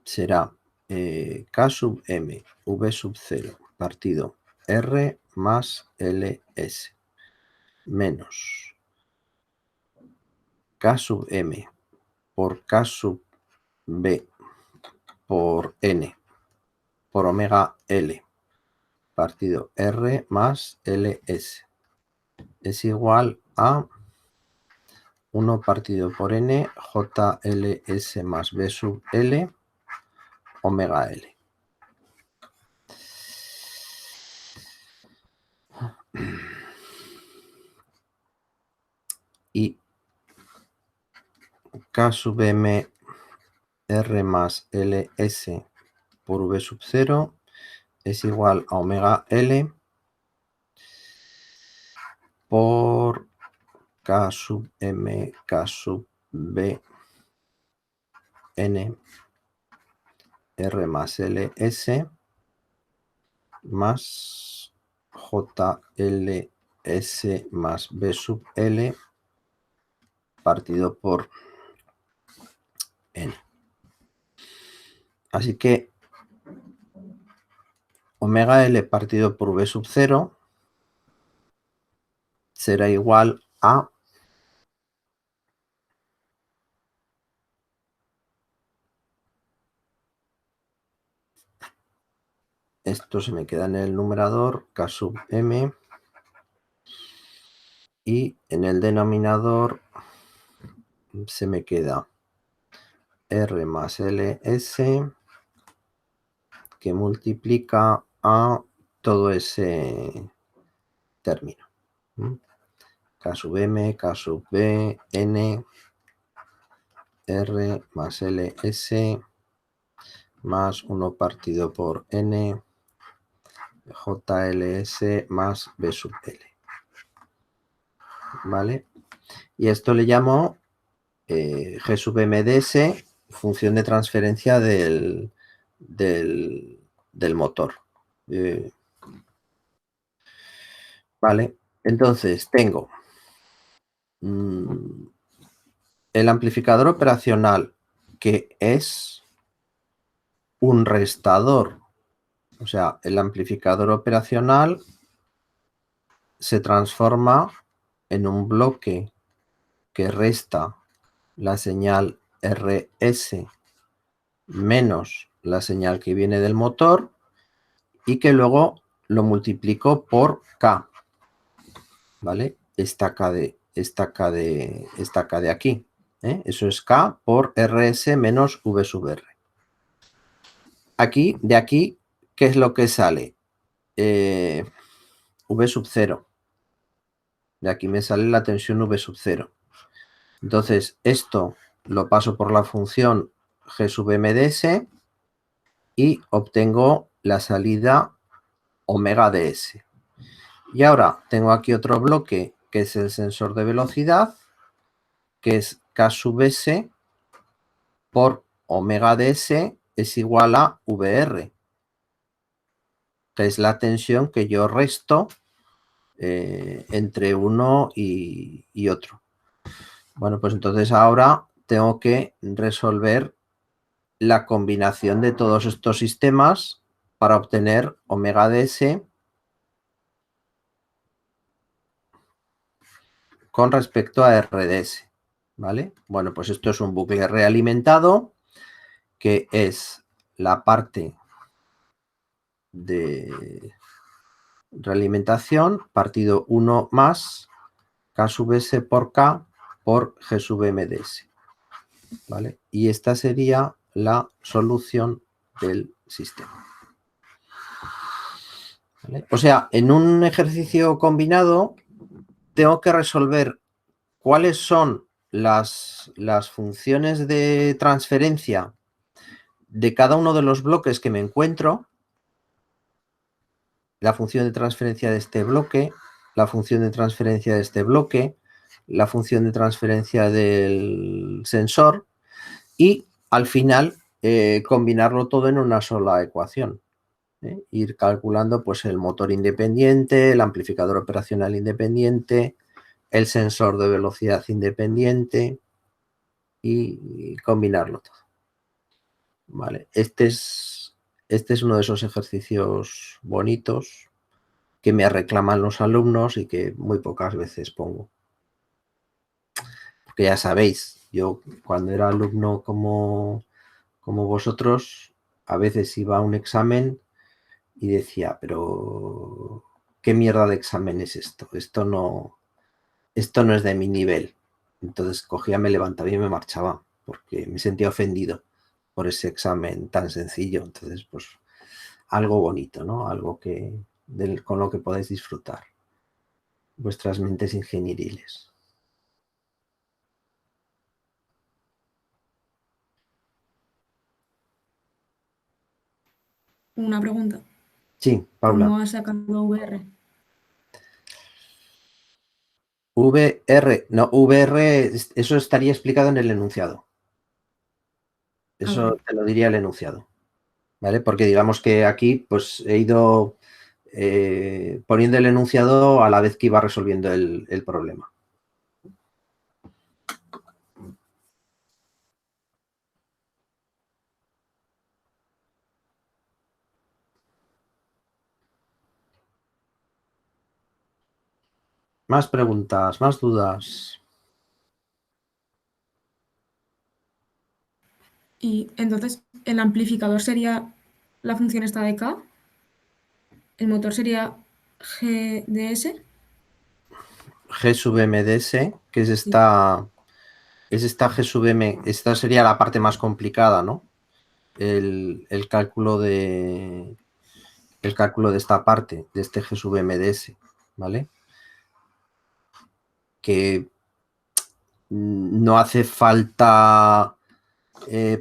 será K sub M, V sub 0, partido R más LS, menos K sub M por K sub B por N por omega L, partido R más LS, es igual a 1 partido por N, JLS más B sub L, omega L. Y K sub M R más LS por V sub 0 es igual a omega L por K sub M, K sub B, N, R más LS, más JLS más B sub L, partido por N. Así que omega L partido por B sub 0 será igual a esto se me queda en el numerador, K sub M, y en el denominador se me queda R más LS, que multiplica a todo ese término. K sub M, K sub B, N, R más LS, más 1 partido por N, JLS más B sub L. ¿Vale? Y esto le llamo G sub MDS, función de transferencia del motor. Vale, entonces tengo el amplificador operacional, que es un restador. O sea, el amplificador operacional se transforma en un bloque que resta la señal RS menos la señal que viene del motor y que luego lo multiplico por K. ¿Vale? Esta K de aquí. Eso es K por RS menos V sub R. Aquí, de aquí, ¿qué es lo que sale? V sub 0. De aquí me sale la tensión V sub 0. Entonces, esto lo paso por la función G sub MDS y obtengo la salida omega ds. Y ahora tengo aquí otro bloque que es el sensor de velocidad, que es K sub S por omega ds es igual a VR, que es la tensión que yo resto entre uno y otro. Bueno, pues entonces ahora tengo que resolver la combinación de todos estos sistemas para obtener omega ds con respecto a RDS. ¿Vale? Bueno, pues esto es un bucle realimentado, que es la parte de realimentación partido 1 más K sub S por K por G sub MDS. ¿Vale? Y esta sería la solución del sistema. ¿Vale? O sea, en un ejercicio combinado tengo que resolver cuáles son las funciones de transferencia de cada uno de los bloques que me encuentro, la función de transferencia de este bloque, la función de transferencia de este bloque, la función de transferencia del sensor y al final combinarlo todo en una sola ecuación. Ir calculando pues el motor independiente, el amplificador operacional independiente, el sensor de velocidad independiente y combinarlo todo. Vale, este es uno de esos ejercicios bonitos que me reclaman los alumnos y que muy pocas veces pongo. Porque ya sabéis, yo cuando era alumno como vosotros, a veces iba a un examen y decía, pero ¿qué mierda de examen es esto? Esto no es de mi nivel. Entonces cogía, me levantaba y me marchaba, porque me sentía ofendido por ese examen tan sencillo. Entonces, pues, algo bonito, ¿no? Algo con lo que podáis disfrutar vuestras mentes ingenieriles. Una pregunta. Sí, Paula. ¿Cómo has sacado VR? no, VR, eso estaría explicado en el enunciado. Eso te lo diría el enunciado, ¿vale? Porque digamos que aquí pues he ido poniendo el enunciado a la vez que iba resolviendo el problema. Más preguntas, más dudas. Y entonces, ¿el amplificador sería la función esta de K? ¿El motor sería GDS? G sub MDS, que es esta G sub M, esta sería la parte más complicada, ¿no? El cálculo de esta parte, de este G sub MDS, ¿vale? Que no hace falta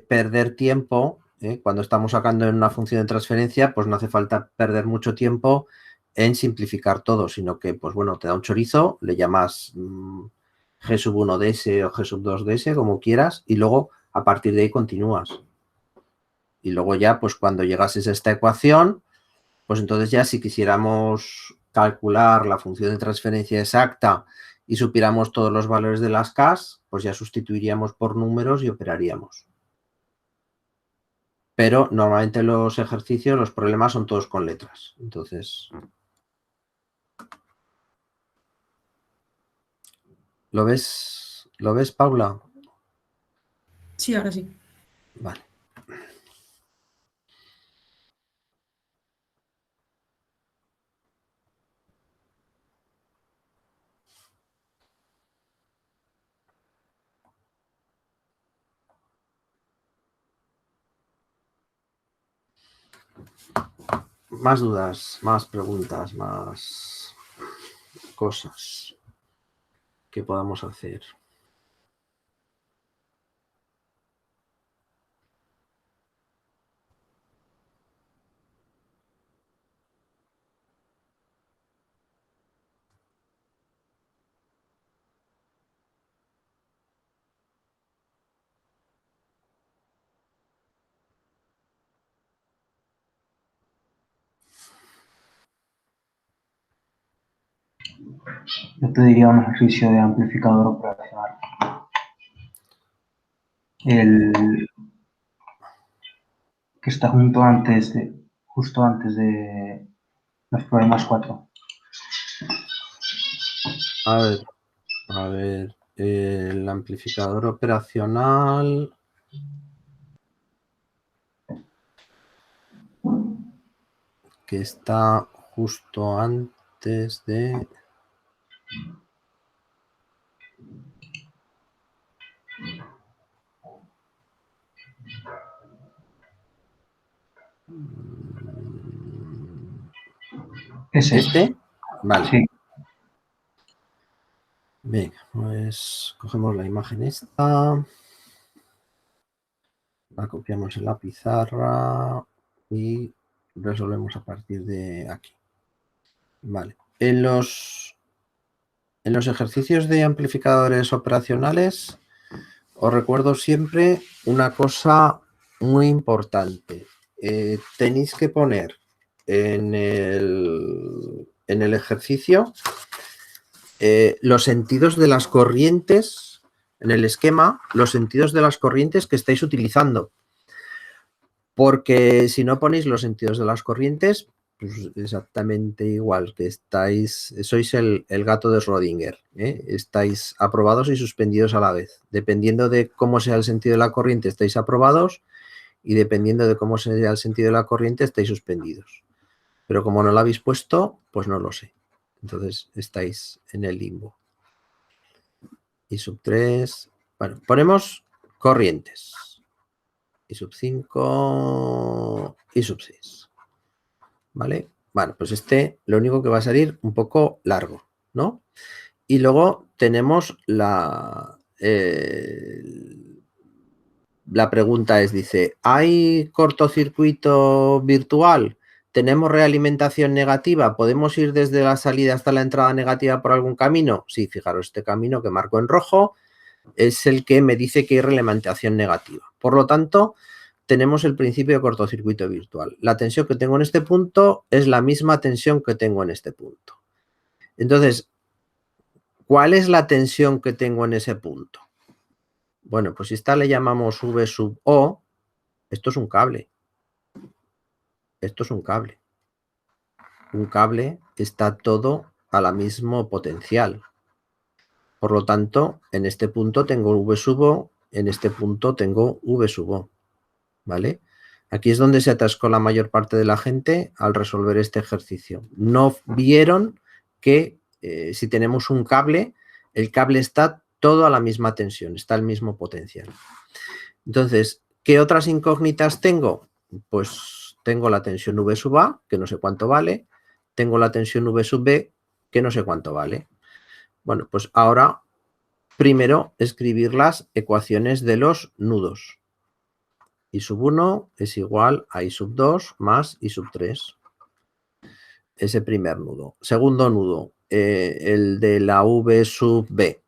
perder tiempo, cuando estamos sacando en una función de transferencia, pues no hace falta perder mucho tiempo en simplificar todo, sino que, pues bueno, te da un chorizo, le llamas G sub 1ds o G sub 2ds, como quieras, y luego a partir de ahí continúas. Y luego ya, pues cuando llegases a esta ecuación, pues entonces ya si quisiéramos calcular la función de transferencia exacta y supiéramos todos los valores de las Ks, pues ya sustituiríamos por números y operaríamos. Pero normalmente los ejercicios, los problemas son todos con letras. Entonces, ¿lo ves, Paula? Sí, ahora sí. Vale. Más dudas, más preguntas, más cosas que podamos hacer. Yo te diría un ejercicio de amplificador operacional. El que está justo antes de los problemas 4. A ver, el amplificador operacional. Que está justo antes de... ¿Este? Vale. Sí. Venga, pues cogemos la imagen esta, la copiamos en la pizarra y resolvemos a partir de aquí. Vale. En los ejercicios de amplificadores operacionales os recuerdo siempre una cosa muy importante. Tenéis que poner en el ejercicio los sentidos de las corrientes, en el esquema, los sentidos de las corrientes que estáis utilizando. Porque si no ponéis los sentidos de las corrientes, pues exactamente igual que sois el gato de Schrödinger, ¿eh? Estáis aprobados y suspendidos a la vez. Dependiendo de cómo sea el sentido de la corriente, estáis aprobados, y dependiendo de cómo sea el sentido de la corriente, estáis suspendidos. Pero como no lo habéis puesto, pues no lo sé. Entonces estáis en el limbo. I sub 3. Bueno, ponemos corrientes. I sub 5. I sub 6. ¿Vale? Bueno, pues lo único que va a salir un poco largo, ¿no? Y luego tenemos la pregunta dice, ¿hay cortocircuito virtual? ¿Tenemos realimentación negativa? ¿Podemos ir desde la salida hasta la entrada negativa por algún camino? Sí, fijaros, este camino que marco en rojo es el que me dice que hay realimentación negativa. Por lo tanto, tenemos el principio de cortocircuito virtual. La tensión que tengo en este punto es la misma tensión que tengo en este punto. Entonces, ¿cuál es la tensión que tengo en ese punto? Bueno, pues si esta le llamamos V sub O, esto es un cable. Esto es un cable. Un cable está todo a la misma potencial. Por lo tanto, en este punto tengo V sub O, en este punto tengo V sub O. ¿Vale? Aquí es donde se atascó la mayor parte de la gente al resolver este ejercicio. No vieron que si tenemos un cable, el cable está todo a la misma tensión, está al mismo potencial. Entonces, ¿qué otras incógnitas tengo? Pues tengo la tensión V sub A, que no sé cuánto vale, tengo la tensión V sub B, que no sé cuánto vale. Bueno, pues ahora primero escribir las ecuaciones de los nudos. I sub 1 es igual a I sub 2 más I sub 3. Ese primer nudo. Segundo nudo, el de la V sub B.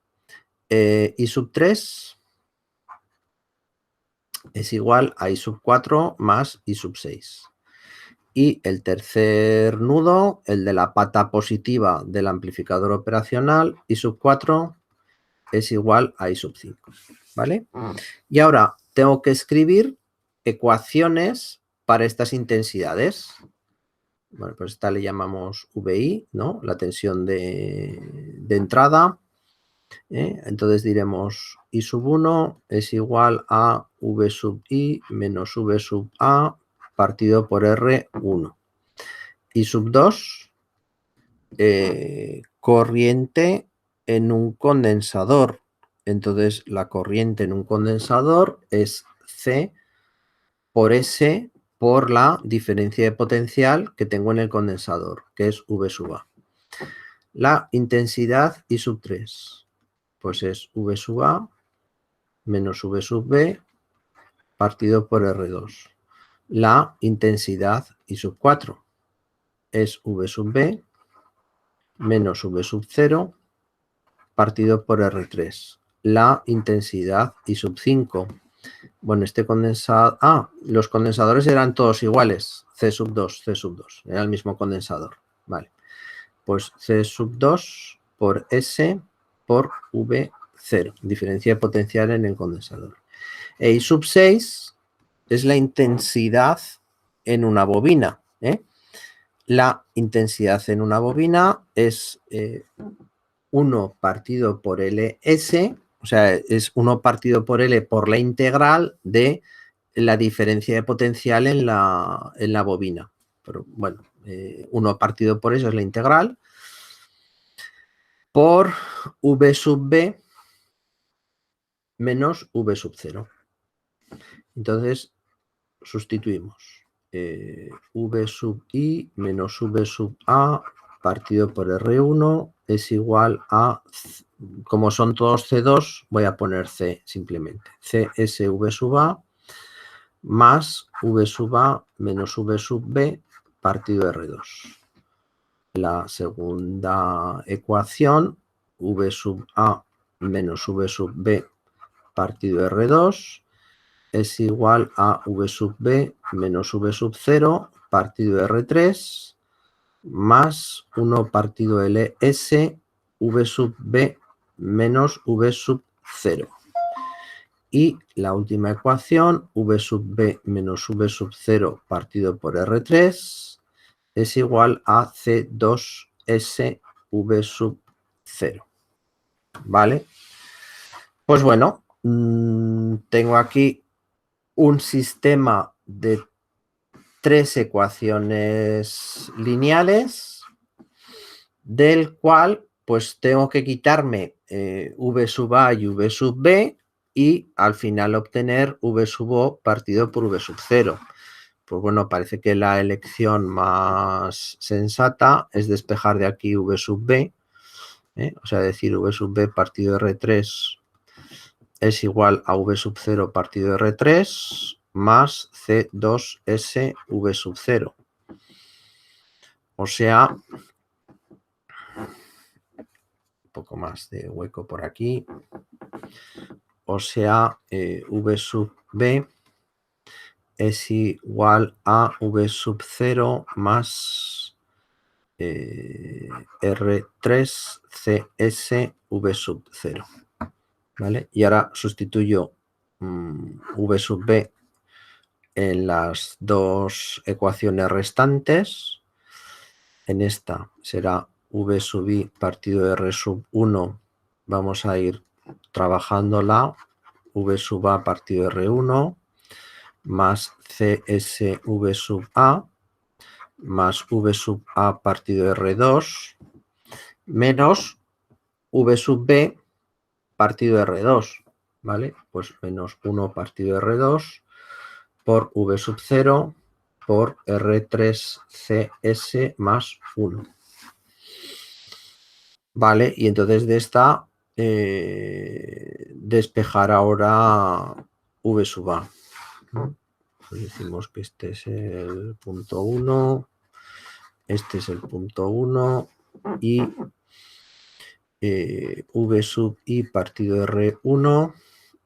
I sub 3 es igual a I sub 4 más I sub 6. Y el tercer nudo, el de la pata positiva del amplificador operacional, I sub 4 es igual a I sub 5. ¿Vale? Y ahora tengo que escribir ecuaciones para estas intensidades. Bueno, pues esta le llamamos VI, ¿no? La tensión de entrada. Entonces diremos I sub 1 es igual a V sub I menos V sub A partido por R1. I sub 2, corriente en un condensador. Entonces la corriente en un condensador es C por S por la diferencia de potencial que tengo en el condensador, que es V sub A. La intensidad I sub 3, pues es V sub A menos V sub B partido por R2. La intensidad I sub 4 es V sub B menos V sub 0 partido por R3. La intensidad I sub 5. Bueno, este condensador... los condensadores eran todos iguales. C sub 2, C sub 2. Era el mismo condensador. Vale. Pues C sub 2 por S por V0. Diferencia de potencial en el condensador. E I sub 6 es la intensidad en una bobina. La intensidad en una bobina es 1 partido por LS. O sea, es 1 partido por L por la integral de la diferencia de potencial en la bobina. Pero bueno, 1 partido por eso es la integral. Por V sub B menos V sub 0. Entonces, sustituimos. V sub I menos V sub A partido por R1 es igual a, como son todos C2, voy a poner C simplemente. CSV sub A más V sub A menos V sub B partido R2. La segunda ecuación, V sub A menos V sub B partido R2 es igual a V sub B menos V sub 0 partido R3 más 1 partido LS V sub B menos V sub 0. Y la última ecuación, V sub B menos V sub 0 partido por R3 es igual a C2S V sub 0. ¿Vale? Pues bueno, tengo aquí un sistema de 3 ecuaciones lineales del cual pues tengo que quitarme V sub A y V sub B y al final obtener V sub O partido por V sub 0. Pues bueno, parece que la elección más sensata es despejar de aquí V sub B, o sea, decir V sub B partido R3 es igual a V sub 0 partido R3 más C2S V sub 0. O sea, un poco más de hueco por aquí. O sea, V sub B es igual a V sub 0 más R3 CS V sub 0. ¿Vale? Y ahora sustituyo V sub B en las dos ecuaciones restantes. En esta será V sub I partido de R sub 1. Vamos a ir trabajándola. V sub A partido de R1 más CSV sub A más V sub A partido de R2 menos V sub B partido de R2, ¿vale? Pues menos 1 partido de R2 por V sub 0 por R3CS más 1. Vale, y entonces de esta despejar ahora V sub A. Pues decimos que este es el punto 1, este es el punto 1 y V sub I partido de R1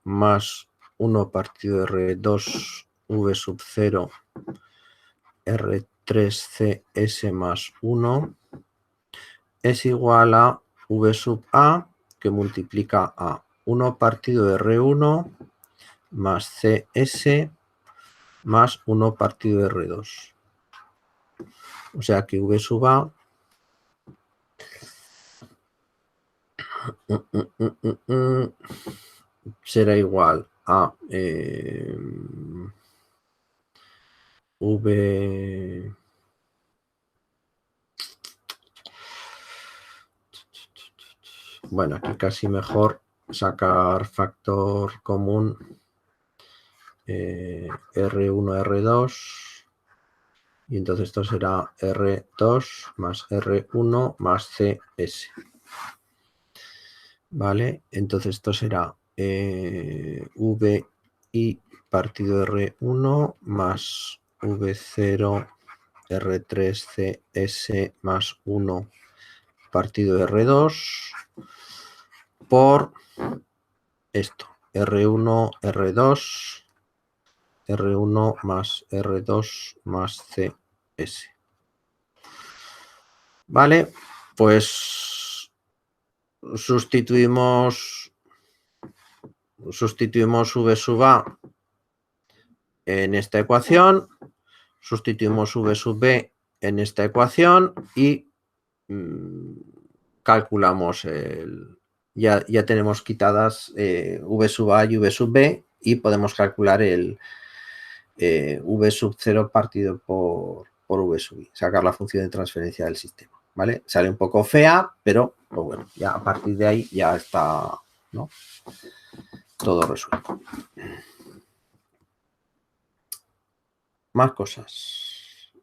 más 1 partido de R2 V sub 0 R3CS más 1 es igual a V sub A que multiplica a 1 partido de R1 más CS más 1 partido de R2. O sea que V sub A será igual a V... Bueno, aquí casi mejor sacar factor común R1, R2 y entonces esto será R2 más R1 más CS. ¿Vale? Entonces esto será VI partido de R1 más V0 R3 CS más 1 partido de R2 por esto, R1, R2, R1 más R2 más CS. Vale, pues sustituimos V sub A en esta ecuación, sustituimos V sub B en esta ecuación y calculamos ya tenemos quitadas V sub A y V sub B y podemos calcular el V sub 0 partido por V sub I, sacar la función de transferencia del sistema. ¿Vale? Sale un poco fea, pero pues bueno, ya a partir de ahí ya está, ¿no? Todo resuelto. Más cosas.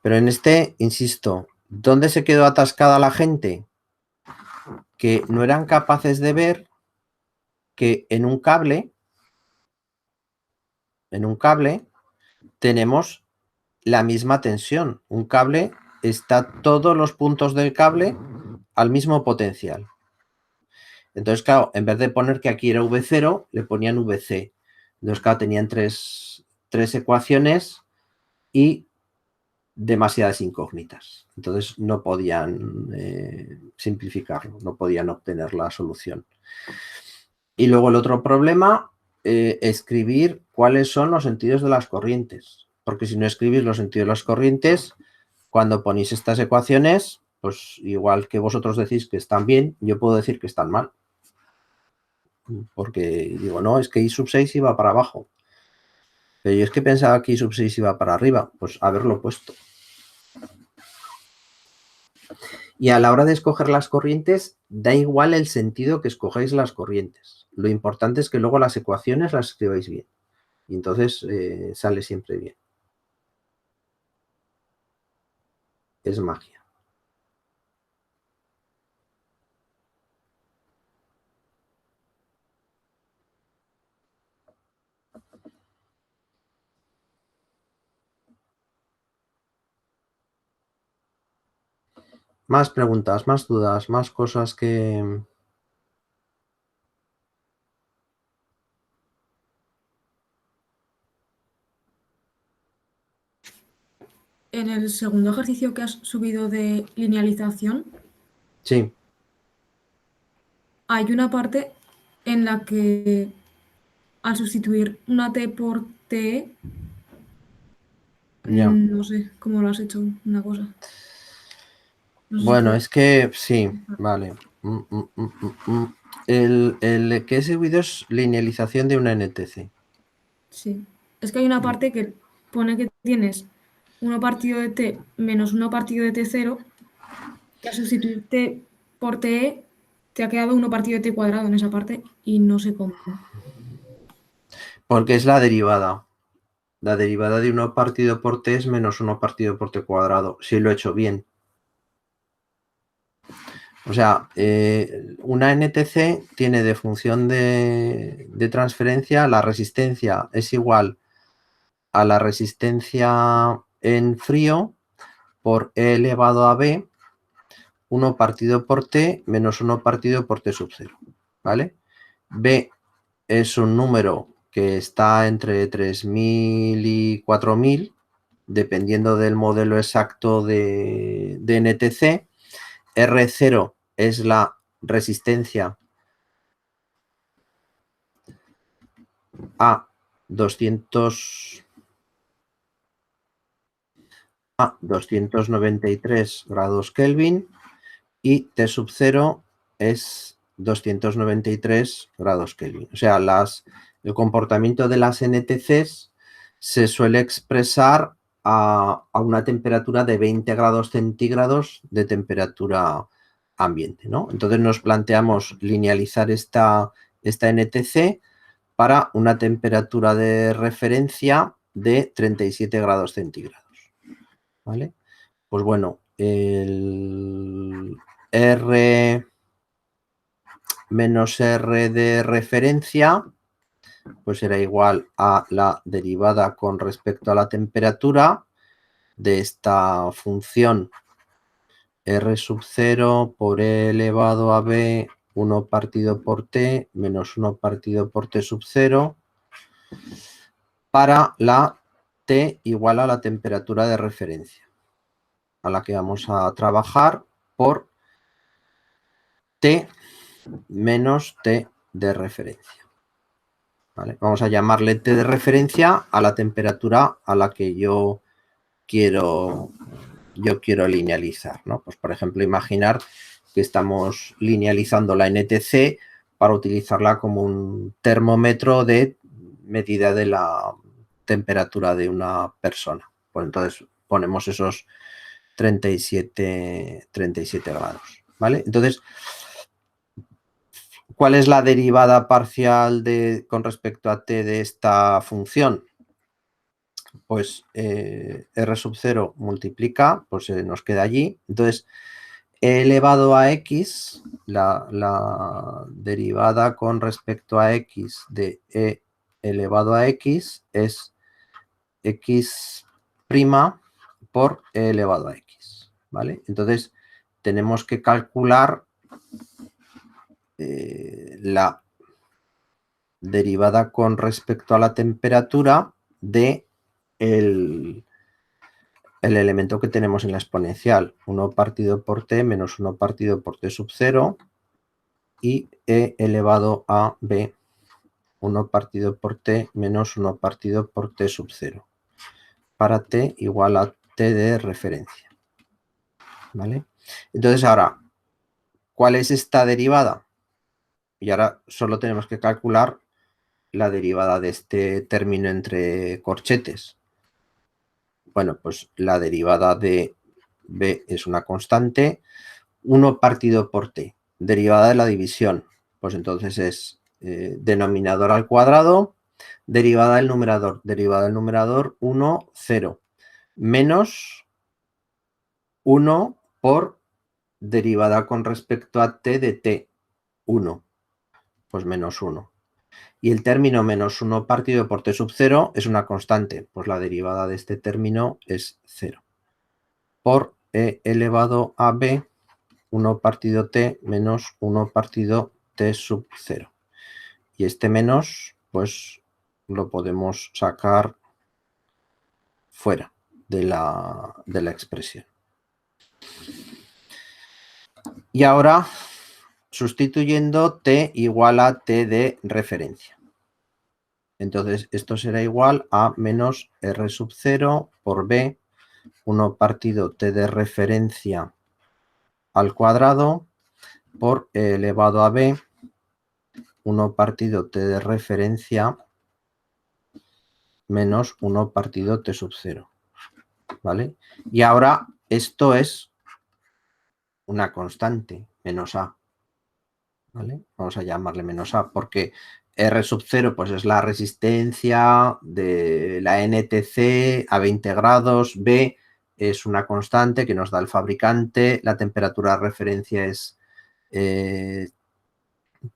Pero en este, insisto, ¿dónde se quedó atascada la gente? Que no eran capaces de ver que en un cable tenemos la misma tensión. Un cable está todos los puntos del cable al mismo potencial. Entonces, claro, en vez de poner que aquí era V0, le ponían VC. Entonces, claro, tenían tres ecuaciones y demasiadas incógnitas. Entonces, no podían simplificarlo, no podían obtener la solución. Y luego el otro problema, escribir cuáles son los sentidos de las corrientes. Porque si no escribís los sentidos de las corrientes, cuando ponéis estas ecuaciones, pues igual que vosotros decís que están bien, yo puedo decir que están mal. Porque digo, no, es que I sub 6 iba para abajo. Pero yo es que pensaba que I sub 6 iba para arriba. Pues haberlo puesto. Y a la hora de escoger las corrientes, da igual el sentido que escogáis las corrientes. Lo importante es que luego las ecuaciones las escribáis bien. Y entonces sale siempre bien. Es magia. Más preguntas, más dudas, más cosas que... En el segundo ejercicio que has subido de linealización, Sí, hay una parte en la que al sustituir una T por T, ya. no sé cómo lo has hecho, una cosa. No sé si Bueno, puedes es que sí, explicar. vale. El que he seguido es linealización de una NTC. Sí. Es que hay una parte que pone que tienes 1 partido de T menos 1 partido de T0, que al sustituir T por TE te ha quedado 1 partido de T cuadrado en esa parte y no sé cómo. Porque es la derivada. La derivada de 1 partido por T es menos 1 partido por T cuadrado, si lo he hecho bien. O sea, una NTC tiene de función de transferencia, la resistencia es igual a la resistencia en frío por E elevado a B, 1 partido por T menos 1 partido por T sub 0, ¿vale? B es un número que está entre 3000 y 4000, dependiendo del modelo exacto de NTC. R0 es la resistencia a 293 grados Kelvin y T sub 0 es 293 grados Kelvin. O sea, el comportamiento de las NTCs se suele expresar a una temperatura de 20 grados centígrados de temperatura ambiente, ¿no? Entonces nos planteamos linealizar esta NTC para una temperatura de referencia de 37 grados centígrados, ¿vale? Pues bueno, el R menos R de referencia pues será igual a la derivada con respecto a la temperatura de esta función R sub 0 por E elevado a B 1 partido por T menos 1 partido por T sub 0 para la T igual a la temperatura de referencia a la que vamos a trabajar por T menos T de referencia. ¿Vale? Vamos a llamarle T de referencia a la temperatura a la que yo quiero linealizar, ¿no? Pues por ejemplo, imaginar que estamos linealizando la NTC para utilizarla como un termómetro de medida de la temperatura de una persona. Pues entonces ponemos esos 37 grados, ¿vale? Entonces, ¿cuál es la derivada parcial con respecto a t de esta función? Pues R sub 0 multiplica, pues nos queda allí. Entonces, E elevado a x, la derivada con respecto a x de E elevado a x es x' por E elevado a x, ¿vale? Entonces, tenemos que calcular la derivada con respecto a la temperatura de el elemento que tenemos en la exponencial, 1 partido por t menos 1 partido por t sub 0 y e elevado a b, 1 partido por t menos 1 partido por t sub 0, para t igual a t de referencia. ¿Vale? Entonces ahora, ¿cuál es esta derivada? Y ahora solo tenemos que calcular la derivada de este término entre corchetes. Bueno, pues la derivada de b es una constante, 1 partido por t, derivada de la división, pues entonces es denominador al cuadrado, derivada del numerador 1, 0, menos 1 por derivada con respecto a t de t, 1, pues menos 1. Y el término menos 1 partido por t sub 0 es una constante, pues la derivada de este término es 0. Por e elevado a b 1 partido t menos 1 partido t sub 0. Y este menos, pues lo podemos sacar fuera de la expresión. Y ahora, sustituyendo t igual a t de referencia. Entonces, esto será igual a menos r sub 0 por b, 1 partido t de referencia al cuadrado por e elevado a b, 1 partido t de referencia menos 1 partido t sub 0. ¿Vale? Y ahora esto es una constante, menos a. ¿Vale? Vamos a llamarle menos a, porque R sub 0 pues es la resistencia de la NTC a 20 grados, B es una constante que nos da el fabricante, la temperatura de referencia es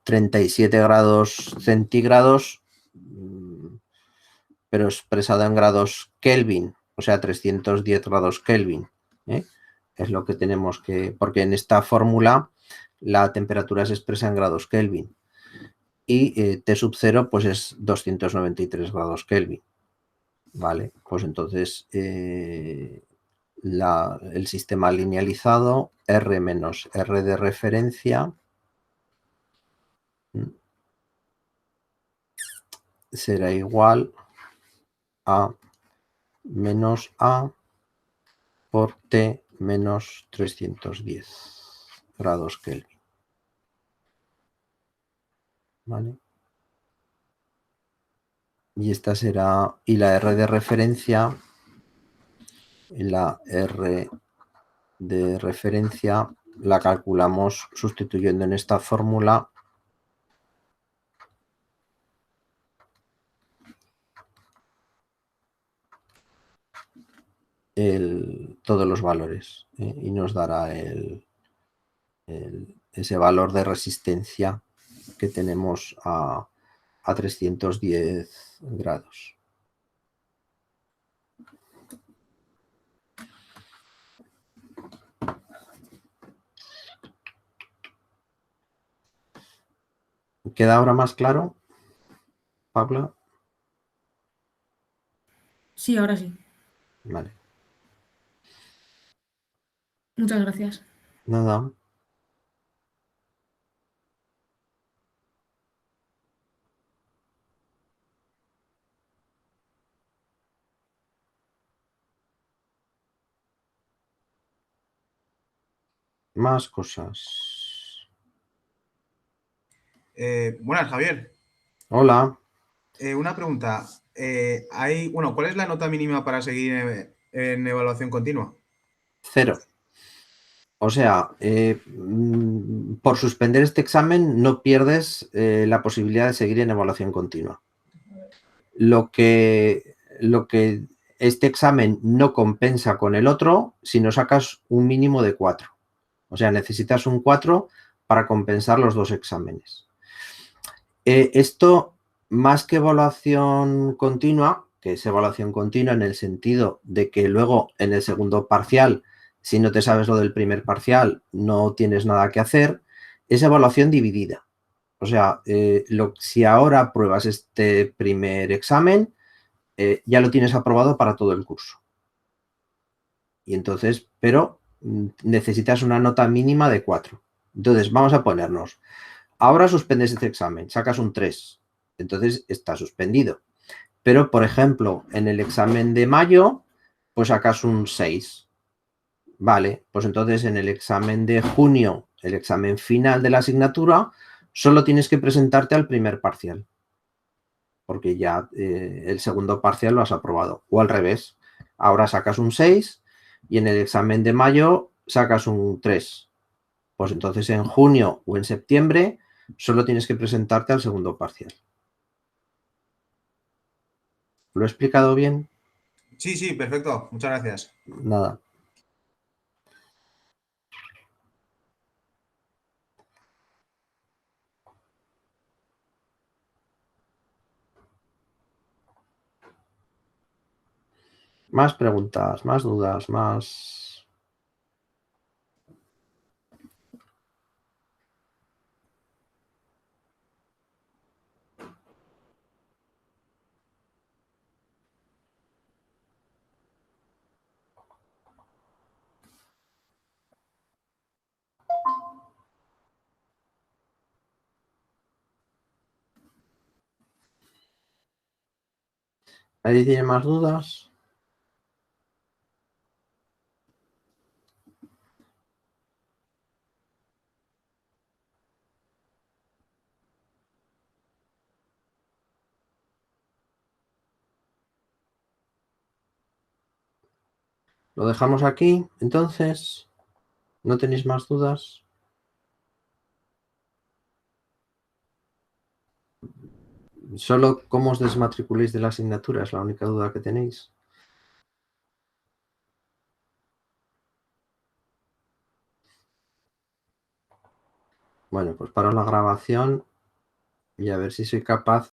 37 grados centígrados, pero expresado en grados Kelvin, o sea, 310 grados Kelvin. Es lo que tenemos que, porque en esta fórmula la temperatura se expresa en grados Kelvin y T sub 0 pues es 293 grados Kelvin. Vale, pues entonces el sistema linealizado R menos R de referencia será igual a menos A por T menos 310 grados Kelvin. ¿Vale? Y esta será, y la R de referencia, la calculamos sustituyendo en esta fórmula todos los valores y nos dará ese valor de resistencia que tenemos a 310 grados. ¿Queda ahora más claro, Paula? Sí, ahora sí. Vale. Muchas gracias. Nada. Más cosas. Buenas, Javier. Hola. Una pregunta. ¿Cuál es la nota mínima para seguir en evaluación continua? 0. O sea, por suspender este examen no pierdes la posibilidad de seguir en evaluación continua. Lo que este examen no compensa con el otro si no sacas un mínimo de 4. O sea, necesitas un 4 para compensar los dos exámenes. Esto, más que evaluación continua, que es evaluación continua en el sentido de que luego en el segundo parcial, si no te sabes lo del primer parcial, no tienes nada que hacer, es evaluación dividida. O sea, si ahora pruebas este primer examen, ya lo tienes aprobado para todo el curso. Y entonces, pero necesitas una nota mínima de 4. Entonces, vamos a ponernos. Ahora suspendes este examen, sacas un 3. Entonces, está suspendido. Pero, por ejemplo, en el examen de mayo, pues sacas un 6. Vale, pues entonces en el examen de junio, el examen final de la asignatura, solo tienes que presentarte al primer parcial. Porque ya el segundo parcial lo has aprobado. O al revés, ahora sacas un 6 y en el examen de mayo sacas un 3. Pues entonces en junio o en septiembre solo tienes que presentarte al segundo parcial. ¿Lo he explicado bien? Sí, perfecto. Muchas gracias. Nada. Más preguntas, más dudas, más... ¿Nadie tiene más dudas? Lo dejamos aquí, entonces. ¿No tenéis más dudas? Solo cómo os desmatriculéis de la asignatura es la única duda que tenéis. Bueno, pues paro la grabación y a ver si soy capaz